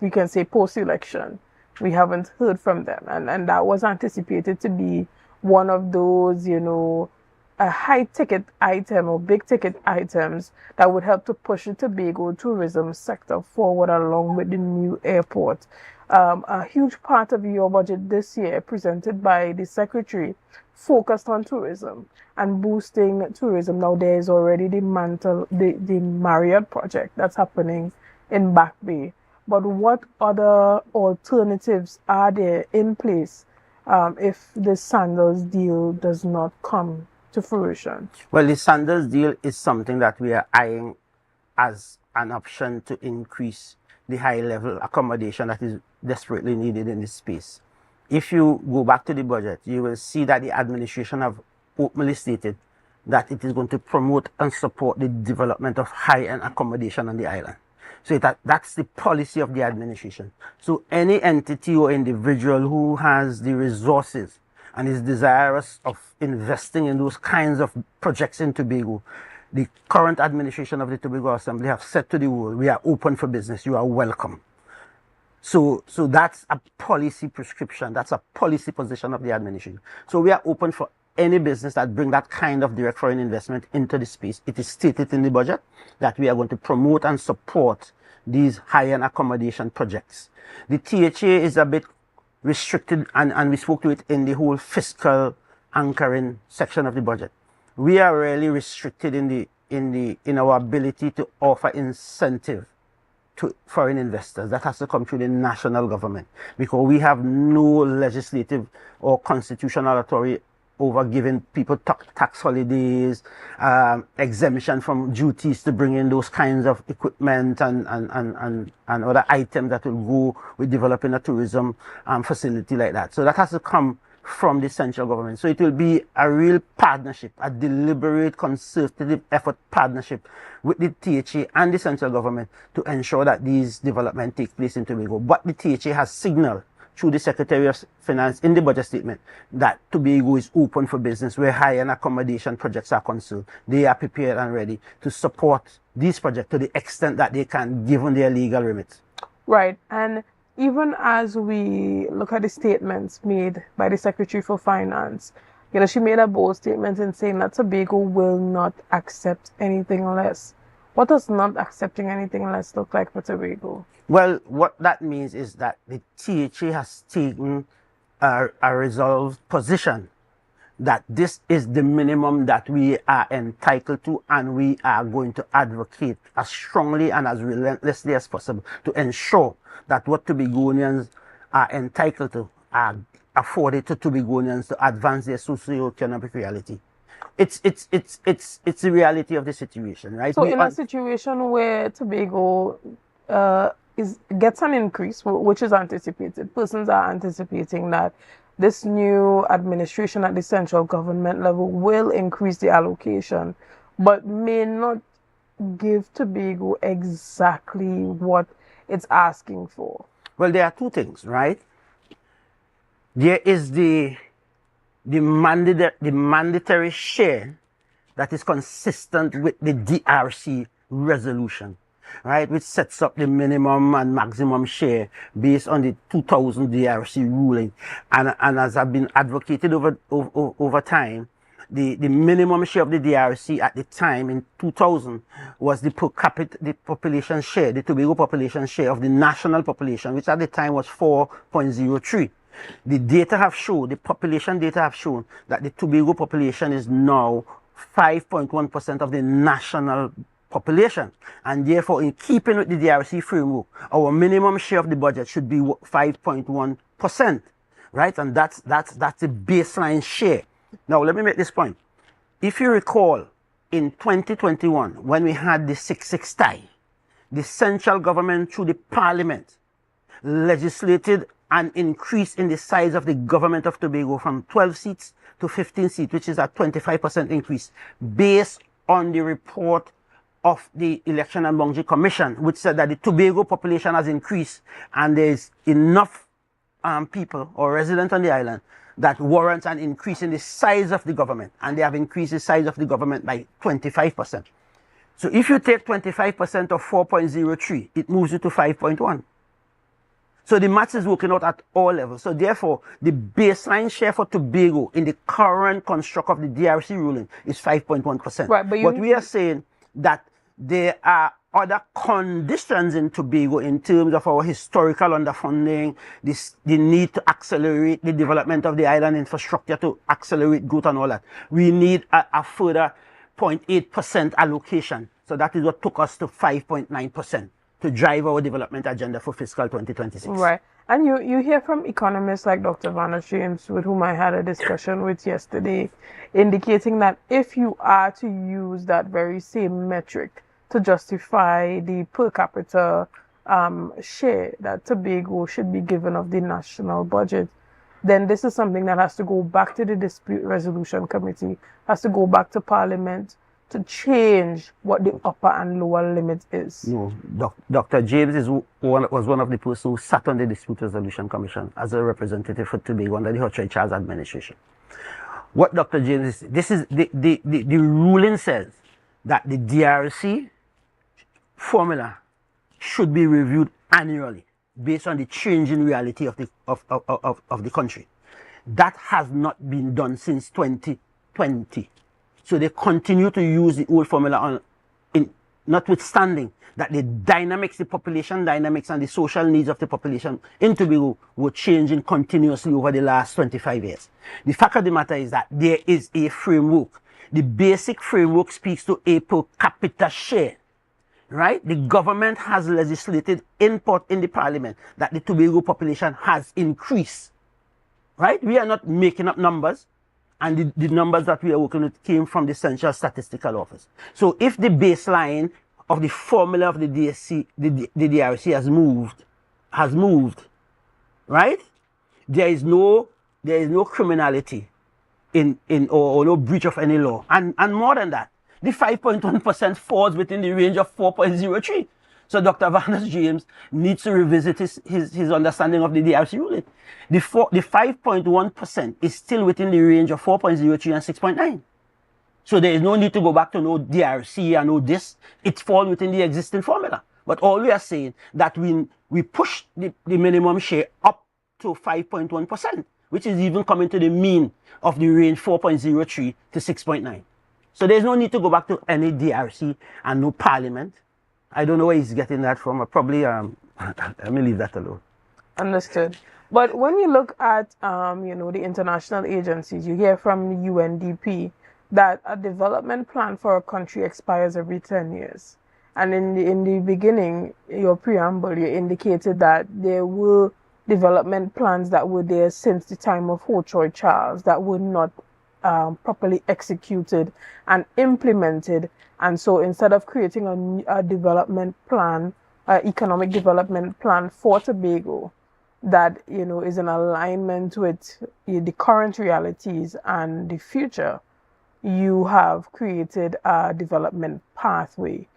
we can say post-election. We haven't heard from them. And that was anticipated to be one of those, a high-ticket item or big-ticket items that would help to push the Tobago tourism sector forward along with the new airport. A huge part of your budget this year, presented by the Secretary, focused on tourism and boosting tourism. Now there is already the Marriott project that's happening in Back Bay. But what other alternatives are there in place if the Sanders deal does not come to fruition? Well, the Sanders deal is something that we are eyeing as an option to increase the high-level accommodation that is desperately needed in this space. If you go back to the budget, you will see that the administration have openly stated that it is going to promote and support the development of high-end accommodation on the island. So that's the policy of the administration. So any entity or individual who has the resources and is desirous of investing in those kinds of projects in Tobago, the current administration of the Tobago Assembly have said to the world, we are open for business, you are welcome. So that's a policy prescription, that's a policy position of the administration. So we are open for any business that bring that kind of direct foreign investment into the space. It is stated in the budget that we are going to promote and support these high-end accommodation projects. The THA is a bit restricted, and we spoke to it in the whole fiscal anchoring section of the budget. We are really restricted in our ability to offer incentive to foreign investors. That has to come through the national government, because we have no legislative or constitutional authority over giving people tax holidays, exemption from duties to bring in those kinds of equipment and other items that will go with developing a tourism facility like that. So that has to come from the central government. So it will be a real partnership, a deliberate, concerted effort partnership with the THA and the central government to ensure that these developments take place in Tobago. But the THA has signaled through the Secretary of Finance in the budget statement that Tobago is open for business where high-end accommodation projects are concerned. They are prepared and ready to support these projects to the extent that they can, given their legal remits. Right. And even as we look at the statements made by the Secretary for Finance, she made a bold statement in saying that Tobago will not accept anything less. What does not accepting anything less look like for Tobago? Well, what that means is that the THA has taken a resolved position that this is the minimum that we are entitled to, and we are going to advocate as strongly and as relentlessly as possible to ensure that what Tobagonians are entitled to are afforded to Tobagonians to advance their socio-economic reality. It's the reality of the situation, right? So in a situation where Tobago gets an increase, which is anticipated, persons are anticipating that this new administration at the central government level will increase the allocation, but may not give Tobago exactly what it's asking for. Well, there are two things, right? There is the mandatory share that is consistent with the DRC resolution, right, which sets up the minimum and maximum share based on the 2000 DRC ruling. And as I've been advocated over time, the minimum share of the DRC at the time in 2000 was the per capita, the population share, the Tobago population share of the national population, which at the time was 4.03. The data have shown, the population data have shown that the Tobago population is now 5.1% of the national population, and therefore in keeping with the DRC framework, our minimum share of the budget should be 5.1%, right? And that's the baseline share. Now let me make this point. If you recall, in 2021, when we had the 6-6 tie, the central government through the parliament legislated an increase in the size of the government of Tobago from 12 seats to 15 seats, which is a 25% increase, based on the report of the Election and Boundary Commission, which said that the Tobago population has increased and there is enough people or residents on the island that warrants an increase in the size of the government, and they have increased the size of the government by 25%. So if you take 25% of 4.03, it moves you to 5.1. So the maths is working out at all levels. So therefore, the baseline share for Tobago in the current construct of the DRC ruling is 5.1%. Right, but we are saying that there are other conditions in Tobago in terms of our historical underfunding, the need to accelerate the development of the island infrastructure to accelerate growth and all that. We need a further 0.8% allocation. So that is what took us to 5.9%. to drive our development agenda for fiscal 2026. Right. And you hear from economists like Dr. Vanna James, with whom I had a discussion with yesterday, indicating that if you are to use that very same metric to justify the per capita share that Tobago should be given of the national budget, then this is something that has to go back to the Dispute Resolution Committee, has to go back to Parliament to change what the upper and lower limit is? No, Dr. James was one of the persons who sat on the Dispute Resolution Commission as a representative for Tobago under the Hotchkiss Charles administration. What Dr. James is, the ruling says that the DRC formula should be reviewed annually based on the changing reality of the country. That has not been done since 2020. So they continue to use the old formula notwithstanding that the dynamics, the population dynamics and the social needs of the population in Tobago were changing continuously over the last 25 years. The fact of the matter is that there is a framework. The basic framework speaks to a per capita share. Right? The government has legislated in the parliament that the Tobago population has increased. Right? We are not making up numbers. And the numbers that we are working with came from the Central Statistical Office. So if the baseline of the formula of the DRC has moved, right? There is no criminality or no breach of any law. And more than that, the 5.1% falls within the range of 4.03. So Dr. Varnes James needs to revisit his understanding of the DRC ruling. The 5.1% is still within the range of 4.03 and 6.9. So there is no need to go back to no DRC and no this. It falls within the existing formula. But all we are saying that we push the minimum share up to 5.1%, which is even coming to the mean of the range 4.03 to 6.9. So there's no need to go back to any DRC and no parliament. I don't know where he's getting that from. Probably, let me leave that alone. Understood. But when you look at, the international agencies, you hear from the UNDP that a development plan for a country expires every 10 years. And in the beginning, your preamble, you indicated that there were development plans that were there since the time of Hotchkiss Charles that were not properly executed and implemented. And so instead of creating a development plan, economic development plan for Tobago that, is in alignment with the current realities and the future, you have created a development pathway.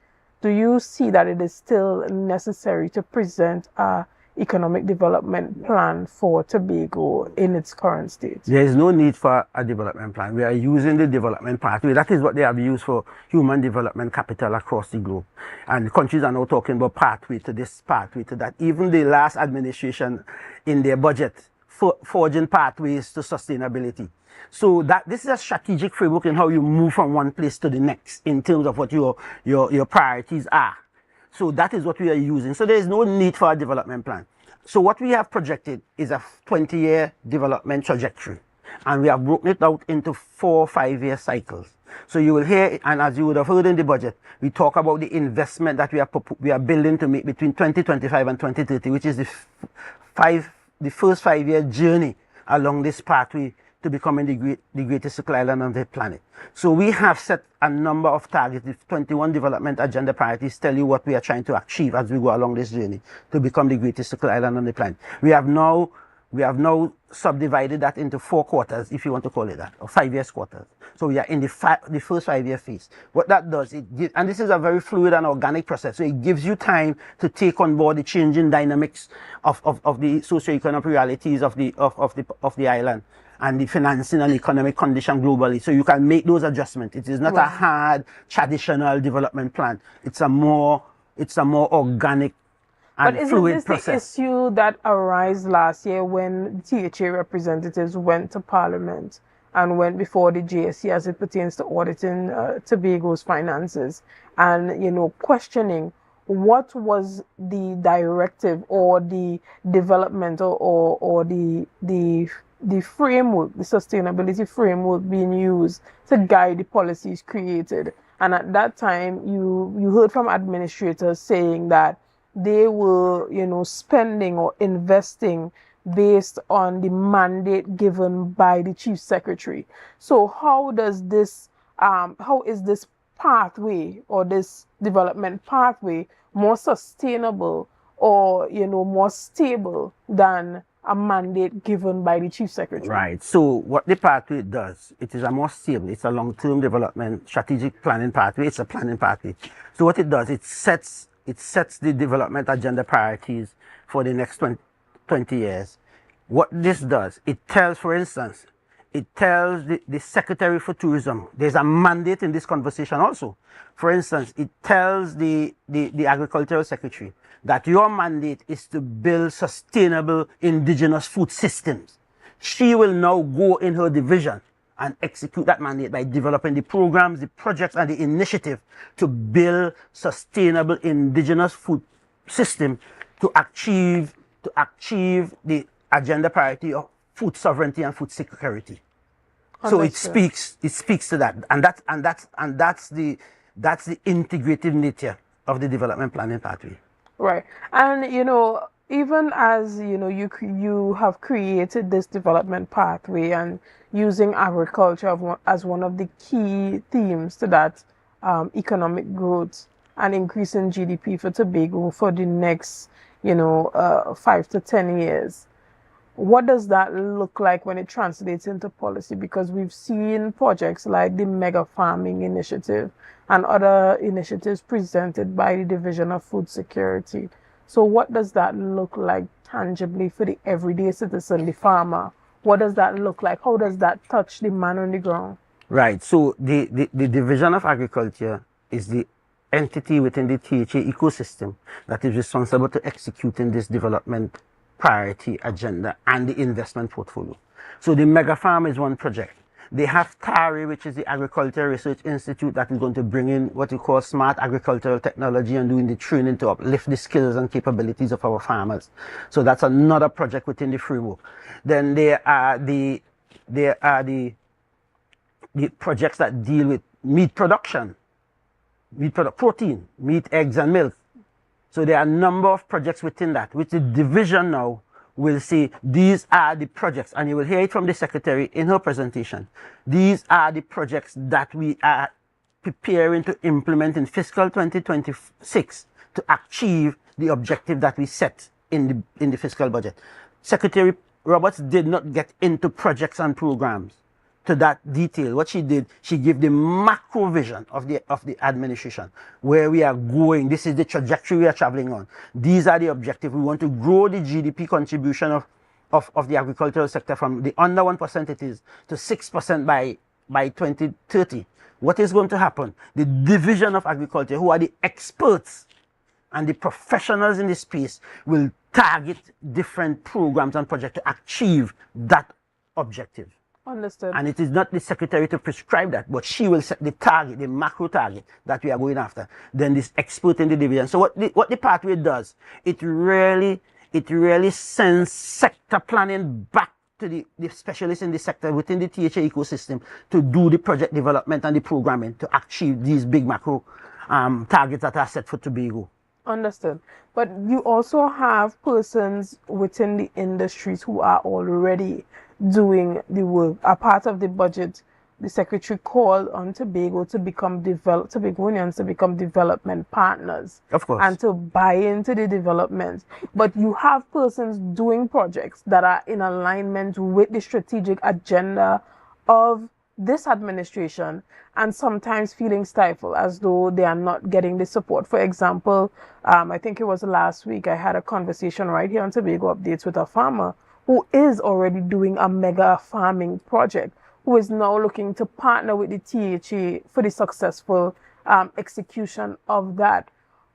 Do you see that it is still necessary to present a economic development plan for Tobago in its current state? There is no need for a development plan. We are using the development pathway. That is what they have used for human development capital across the globe. And countries are now talking about pathway to this, pathway to that. Even the last administration in their budget forging pathways to sustainability. So this is a strategic framework in how you move from one place to the next in terms of what your priorities are. So that is what we are using. So there is no need for a development plan. So what we have projected is a 20-year development trajectory. And we have broken it out into 4 5-year cycles. So you will hear, and as you would have heard in the budget, we talk about the investment that we are building to make between 2025 and 2030, which is the first 5-year journey along this pathway to becoming the greatest circle island on the planet. So we have set a number of targets. The 21 development agenda priorities tell you what we are trying to achieve as we go along this journey to become the greatest circle island on the planet. We have now subdivided that into 4 quarters, if you want to call it that, or 5-year quarters. So we are in the first 5-year phase. What that does, and this is a very fluid and organic process, so it gives you time to take on board the changing dynamics of the socioeconomic realities of the island and the financing and economic condition globally. So you can make those adjustments. It is not a hard, traditional development plan. It's a more organic and fluid process. But isn't this the issue that arose last year when THA representatives went to Parliament and went before the JSC as it pertains to auditing Tobago's finances and, questioning what was the directive or the development or the framework, the sustainability framework being used to guide the policies created. And at that time, you heard from administrators saying that they were, spending or investing based on the mandate given by the chief secretary. So how is this pathway or this development pathway more sustainable or, more stable than a mandate given by the chief secretary. Right. So what the pathway does, it is a more stable, it's a long-term development, strategic planning pathway, it's a planning pathway. So what it does, it sets the development agenda priorities for the next 20 years. What this does, it tells, for instance, it tells the Secretary for Tourism, there's a mandate in this conversation also. For instance, it tells the Agricultural Secretary that your mandate is to build sustainable indigenous food systems. She will now go in her division and execute that mandate by developing the programs, the projects, and the initiative to build sustainable indigenous food system to achieve the agenda priority of food sovereignty and food security. So it speaks to that, and that's the integrative nature of the development planning pathway. Right. And, you know, even as, you know, you have created this development pathway and using agriculture as one of the key themes to that economic growth and increasing GDP for Tobago for the next, you know, 5 to 10 years. What does that look like when it translates into policy? Because we've seen projects like the Mega Farming Initiative and other initiatives presented by the Division of Food Security. So what does that look like tangibly for the everyday citizen, the farmer? What does that look like? How does that touch the man on the ground? Right. So the Division of Agriculture is the entity within the THA ecosystem that is responsible to executing this development priority agenda and the investment portfolio. So the Mega Farm is one project. They have TARI, which is the Agricultural Research Institute, that is going to bring in what we call smart agricultural technology and doing the training to uplift the skills and capabilities of our farmers. So that's another project within the framework. Then there are the projects that deal with meat production, protein, meat, eggs, and milk. So there are a number of projects within that, which the division now will say, these are the projects, and you will hear it from the secretary in her presentation. These are the projects that we are preparing to implement in fiscal 2026 to achieve the objective that we set in the fiscal budget. Secretary Roberts did not get into projects and programs to that detail. What she did, she gave the macro vision of the administration, where we are going. This is the trajectory we are traveling on. These are the objectives. We want to grow the GDP contribution of the agricultural sector from the under 1% it is to 6% by 2030. What is going to happen? The Division of Agriculture, who are the experts and the professionals in this space, will target different programs and projects to achieve that objective. Understood. And it is not the secretary to prescribe that, but she will set the target, the macro target that we are going after. Then this expert in the division. So what the pathway does, it really sends sector planning back to the specialists in the sector within the THA ecosystem to do the project development and the programming to achieve these big macro targets that are set for Tobago. Understood. But you also have persons within the industries who are already doing the work. A part of the budget, the secretary called on Tobago to become Tobagoans to become development partners. Of course. And to buy into the development. But you have persons doing projects that are in alignment with the strategic agenda of this administration and sometimes feeling stifled as though they are not getting the support. For example, I think it was last week I had a conversation right here on Tobago Updates with a farmer who is already doing a mega farming project, who is now looking to partner with the THA for the successful execution of that.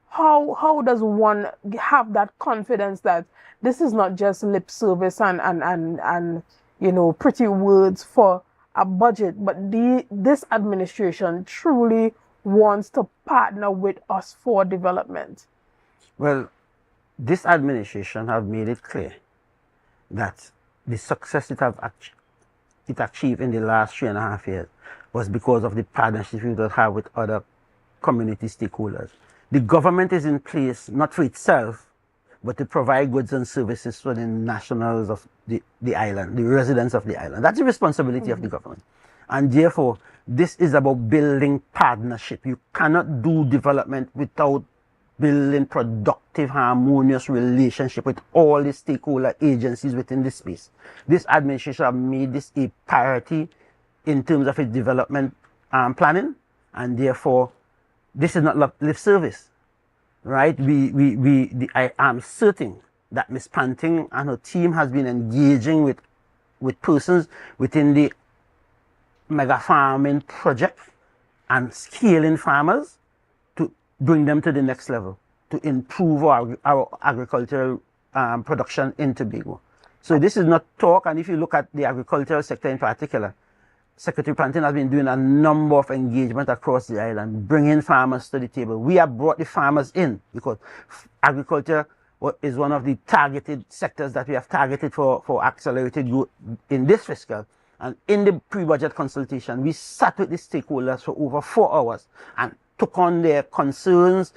How does one have that confidence that this is not just lip service and you know, pretty words for a budget, but this administration truly wants to partner with us for development? Well, this administration have made it clear that the success it achieved in the last 3.5 years was because of the partnership we have with other community stakeholders. The government is in place not for itself, but to provide goods and services for the nationals of the island, the residents of the island. That's the responsibility of the government. And therefore, this is about building partnership. You cannot do development without building productive, harmonious relationship with all the stakeholder agencies within this space. This administration have made this a priority in terms of its development planning, and therefore this is not lip service, right? I am certain that Ms. Panting and her team has been engaging with persons within the mega farming project and scaling farmers to bring them to the next level, to improve our agricultural production in Tobago. So this is not talk, and if you look at the agricultural sector in particular, Secretary Panting has been doing a number of engagement across the island, bringing farmers to the table. We have brought the farmers in because agriculture is one of the targeted sectors that we have targeted for accelerated growth in this fiscal. And in the pre-budget consultation, we sat with the stakeholders for over 4 hours and took on their concerns,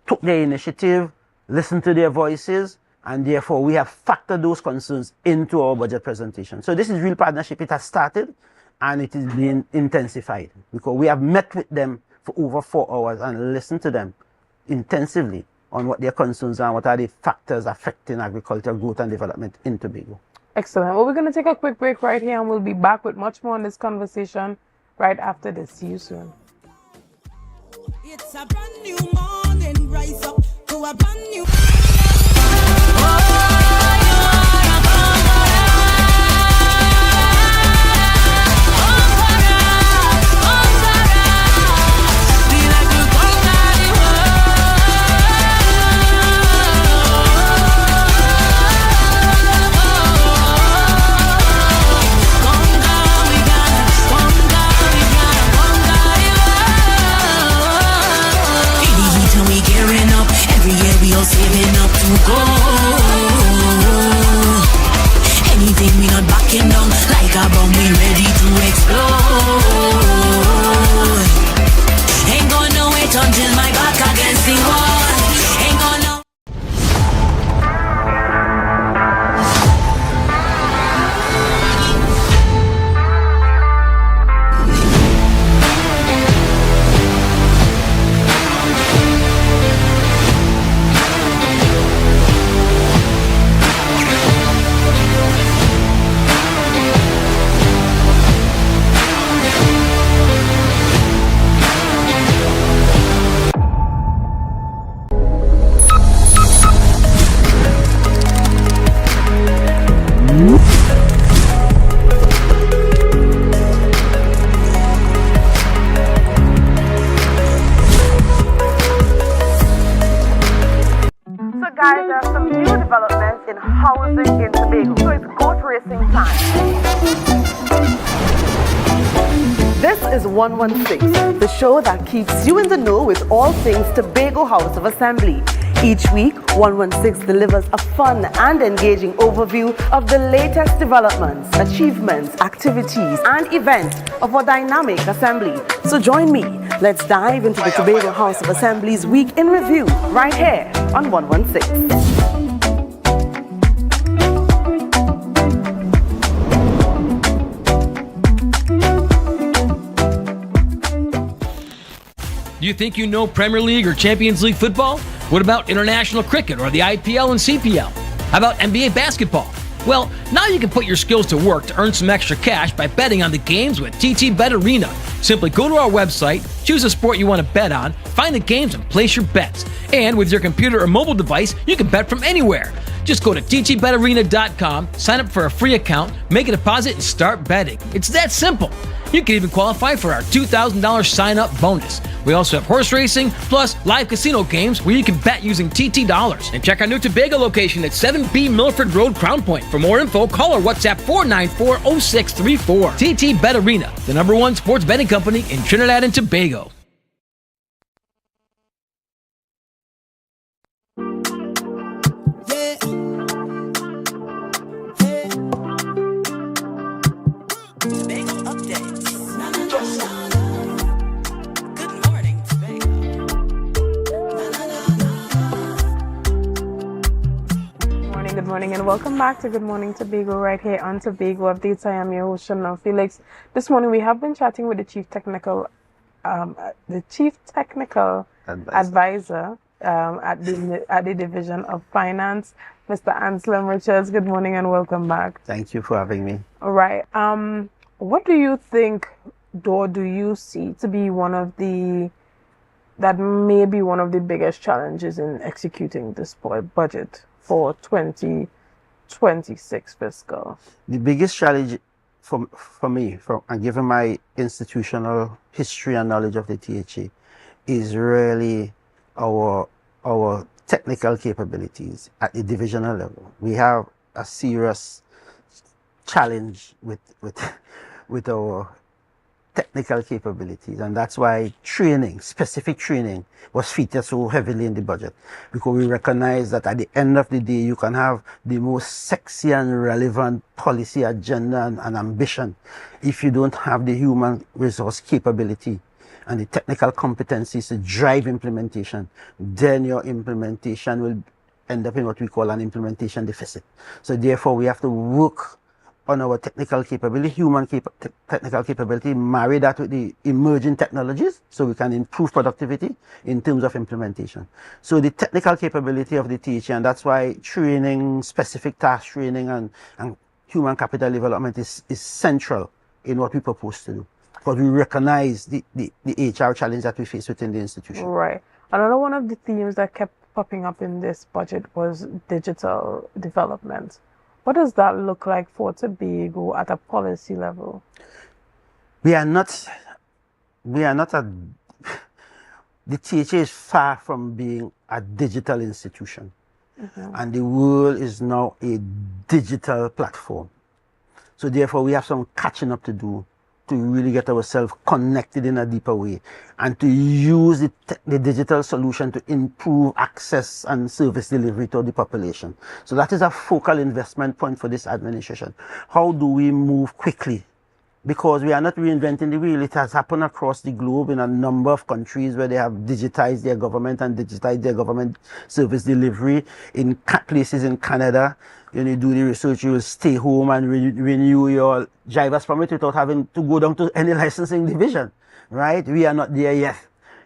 took their initiative, listened to their voices, and therefore we have factored those concerns into our budget presentation. So this is real partnership. It has started and it is being intensified because we have met with them for over 4 hours and listened to them intensively on what their concerns are and what are the factors affecting agricultural growth and development in Tobago. Excellent. Well, we're going to take a quick break right here and we'll be back with much more on this conversation right after this. See you soon. It's a brand new morning, rise up to a brand new saving up to go. Anything we not backing down, like a bomb we ready to explode. Ain't gonna wait until my back against the wall. Ain't gonna. Guys, there are some new developments in housing in Tobago, so it's goat racing time. This is 116, the show that keeps you in the know with all things Tobago House of Assembly. Each week, 116 delivers a fun and engaging overview of the latest developments, achievements, activities, and events of our dynamic assembly. So join me. Let's dive into the Tobago House of Assembly's Week in Review right here on 116. Do you think you know Premier League or Champions League football? What about international cricket or the IPL and CPL? How about NBA basketball? Well, now you can put your skills to work to earn some extra cash by betting on the games with TT Bet Arena. Simply go to our website, choose a sport you want to bet on, find the games and place your bets. And with your computer or mobile device, you can bet from anywhere. Just go to ttbetarena.com, sign up for a free account, make a deposit, and start betting. It's that simple. You can even qualify for our $2,000 sign-up bonus. We also have horse racing, plus live casino games where you can bet using TT dollars. And check our new Tobago location at 7B Milford Road, Crown Point. For more info, call or WhatsApp 494-0634. TT Bet Arena, the #1 sports betting company in Trinidad and Tobago. Good morning and welcome back to Good Morning Tobago right here on Tobago Updates. I am your host, Chanel Felix. This morning we have been chatting with the Chief Technical Advisor at the Division of Finance, Mr. Anselm Richards. Good morning and welcome back. Thank you for having me. All right. What do you think, or do you see to be that may be one of the biggest challenges in executing this budget for 2026 fiscal? The biggest challenge for me, and given my institutional history and knowledge of the THA, is really our technical capabilities at the divisional level. We have a serious challenge with our technical capabilities, and that's why specific training was featured so heavily in the budget, because we recognize that at the end of the day you can have the most sexy and relevant policy agenda and ambition. If you don't have the human resource capability and the technical competencies to drive implementation, then your implementation will end up in what we call an implementation deficit. So therefore we have to work on our technical capability, technical capability, marry that with the emerging technologies so we can improve productivity in terms of implementation. So the technical capability of the THA, and that's why training, specific task training and human capital development is central in what we propose to do. Because we recognize the HR challenge that we face within the institution. Right. Another one of the themes that kept popping up in this budget was digital development. What does that look like for Tobago at a policy level? The THA is far from being a digital institution. And the world is now a digital platform. So therefore we have some catching up to do to really get ourselves connected in a deeper way and to use the digital solution to improve access and service delivery to the population. So that is a focal investment point for this administration. How do we move quickly? Because we are not reinventing the wheel. It has happened across the globe in a number of countries where they have digitized their government and digitized their government service delivery. In places in Canada, when you do the research, you will stay home and renew your driver's permit without having to go down to any licensing division, right? We are not there yet.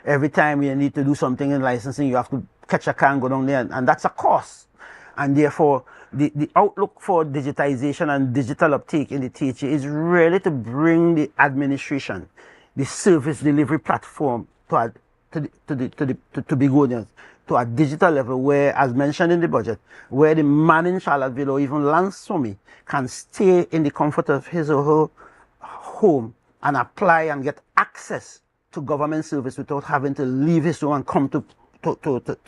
Every time you need to do something in licensing, you have to catch a car and go down there, and that's a cost. And therefore, the outlook for digitization and digital uptake in the THA is really to bring the administration, the service delivery platform to Tobagonians, to a digital level where, as mentioned in the budget, where the man in Charlottesville or even Lansome can stay in the comfort of his or her home and apply and get access to government service without having to leave his home and come to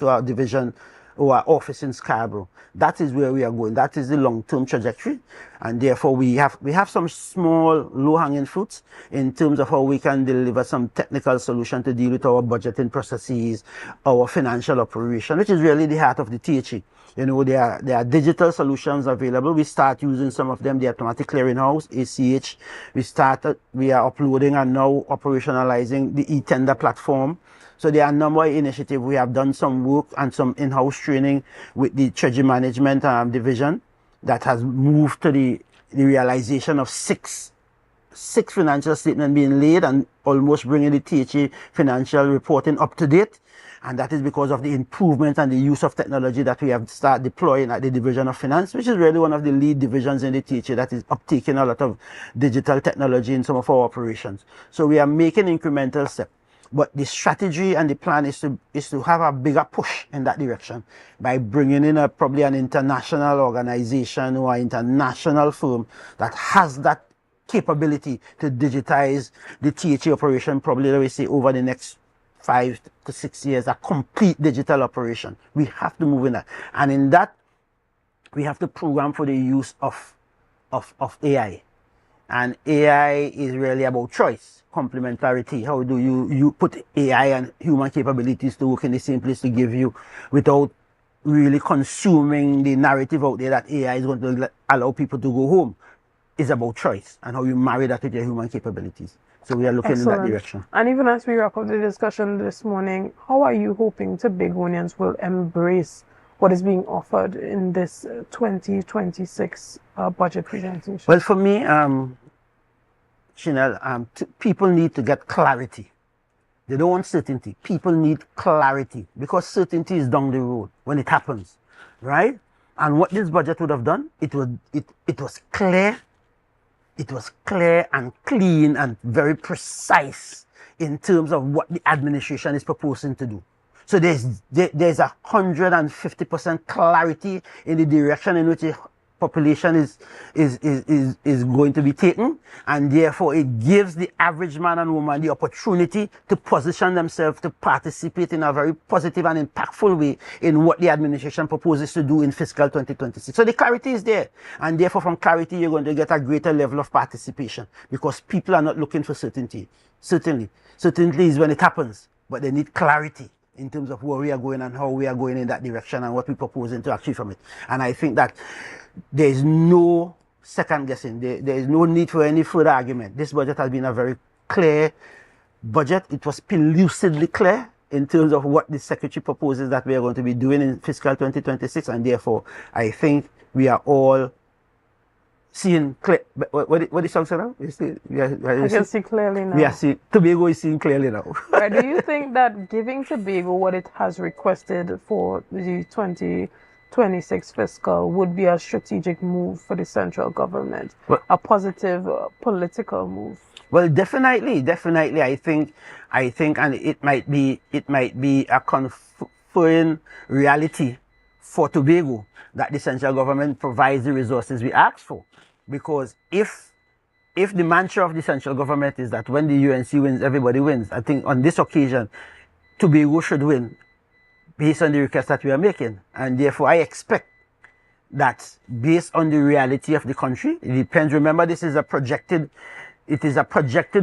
our division or our office in Scarborough. That is where we are going. That is the long-term trajectory. And therefore we have some small low-hanging fruits in terms of how we can deliver some technical solution to deal with our budgeting processes, our financial operation, which is really the heart of the THA. You know, there are digital solutions available. We start using some of them, the automatic clearinghouse, ACH. We are uploading and now operationalizing the e-tender platform. So there are a number of initiatives. We have done some work and some in-house training with the Treasury Management Division that has moved to the realization of six financial statements being laid and almost bringing the THA financial reporting up to date. And that is because of the improvement and the use of technology that we have started deploying at the Division of Finance, which is really one of the lead divisions in the THA that is uptaking a lot of digital technology in some of our operations. So we are making incremental steps. But the strategy and the plan is to have a bigger push in that direction by bringing in probably an international organization or an international firm that has that capability to digitize the THA operation, probably, let me say, over the next 5 to 6 years, a complete digital operation. We have to move in that. And in that, we have to program for the use of AI. And AI is really about choice, complementarity. How do you put AI and human capabilities to work in the same place to give you without really consuming the narrative out there that AI is going to allow people to go home? It's about choice and how you marry that with your human capabilities. So we are looking in that direction. And even as we wrap up the discussion this morning, how are you hoping Tobagonians will embrace what is being offered in this 2026 budget presentation? Well, for me, Chanel, people need to get clarity They don't want certainty. People need clarity because certainty is down the road when it happens, right? And what this budget would have done, it was clear. It was clear and clean and very precise in terms of what the administration is proposing to do. So there's 150% clarity in the direction in which the population is going to be taken, and therefore it gives the average man and woman the opportunity to position themselves to participate in a very positive and impactful way in what the administration proposes to do in fiscal 2026. So the clarity is there, and therefore from clarity you're going to get a greater level of participation because people are not looking for certainty. Certainty is when it happens, but they need clarity in terms of where we are going and how we are going in that direction and what we're proposing to achieve from it. And I think that there is no second guessing. There is no need for any further argument. This budget has been a very clear budget. It was lucidly clear in terms of what the Secretary proposes that we are going to be doing in fiscal 2026, and therefore I think we are all seeing clear. What the song say now? I can see clearly now. Tobago is seeing clearly now. Right, do you think that giving Tobago what it has requested for the 2026 fiscal would be a strategic move for the central government, a positive political move? Well, definitely. I think, and it might be a conferring reality for Tobago that the central government provides the resources we ask for. Because if the mantra of the central government is that when the UNC wins, everybody wins, I think on this occasion, Tobago should win based on the request that we are making. And therefore, I expect that based on the reality of the country, it depends. Remember, it is a projected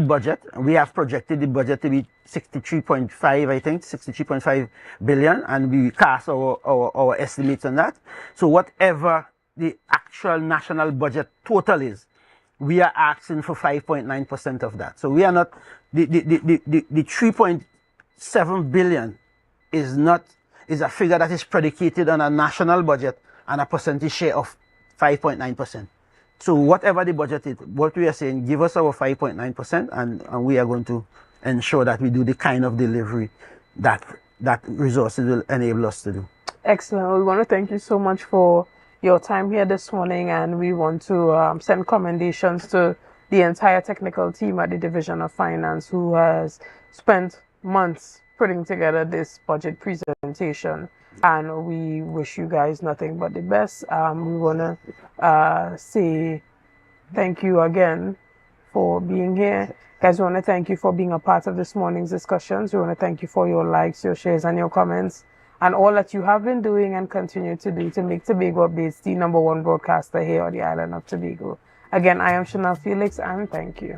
budget. We have projected the budget to be 63.5 billion, and we cast our estimates on that. So whatever the actual national budget total is, we are asking for 5.9% of that. So we are not, the 3.7 billion is a figure that is predicated on a national budget and a percentage share of 5.9%. So whatever the budget is, what we are saying, give us our 5.9% and we are going to ensure that we do the kind of delivery that resources will enable us to do. Excellent. We want to thank you so much for your time here this morning, and we want to send commendations to the entire technical team at the Division of Finance who has spent months putting together this budget presentation, and we wish you guys nothing but the best. We want to say thank you again for being here. Guys, we want to thank you for being a part of this morning's discussions. We want to thank you for your likes, your shares, and your comments, and all that you have been doing and continue to do to make Tobago Updates the #1 broadcaster here on the island of Tobago. Again, I am Chanel Felix, and thank you.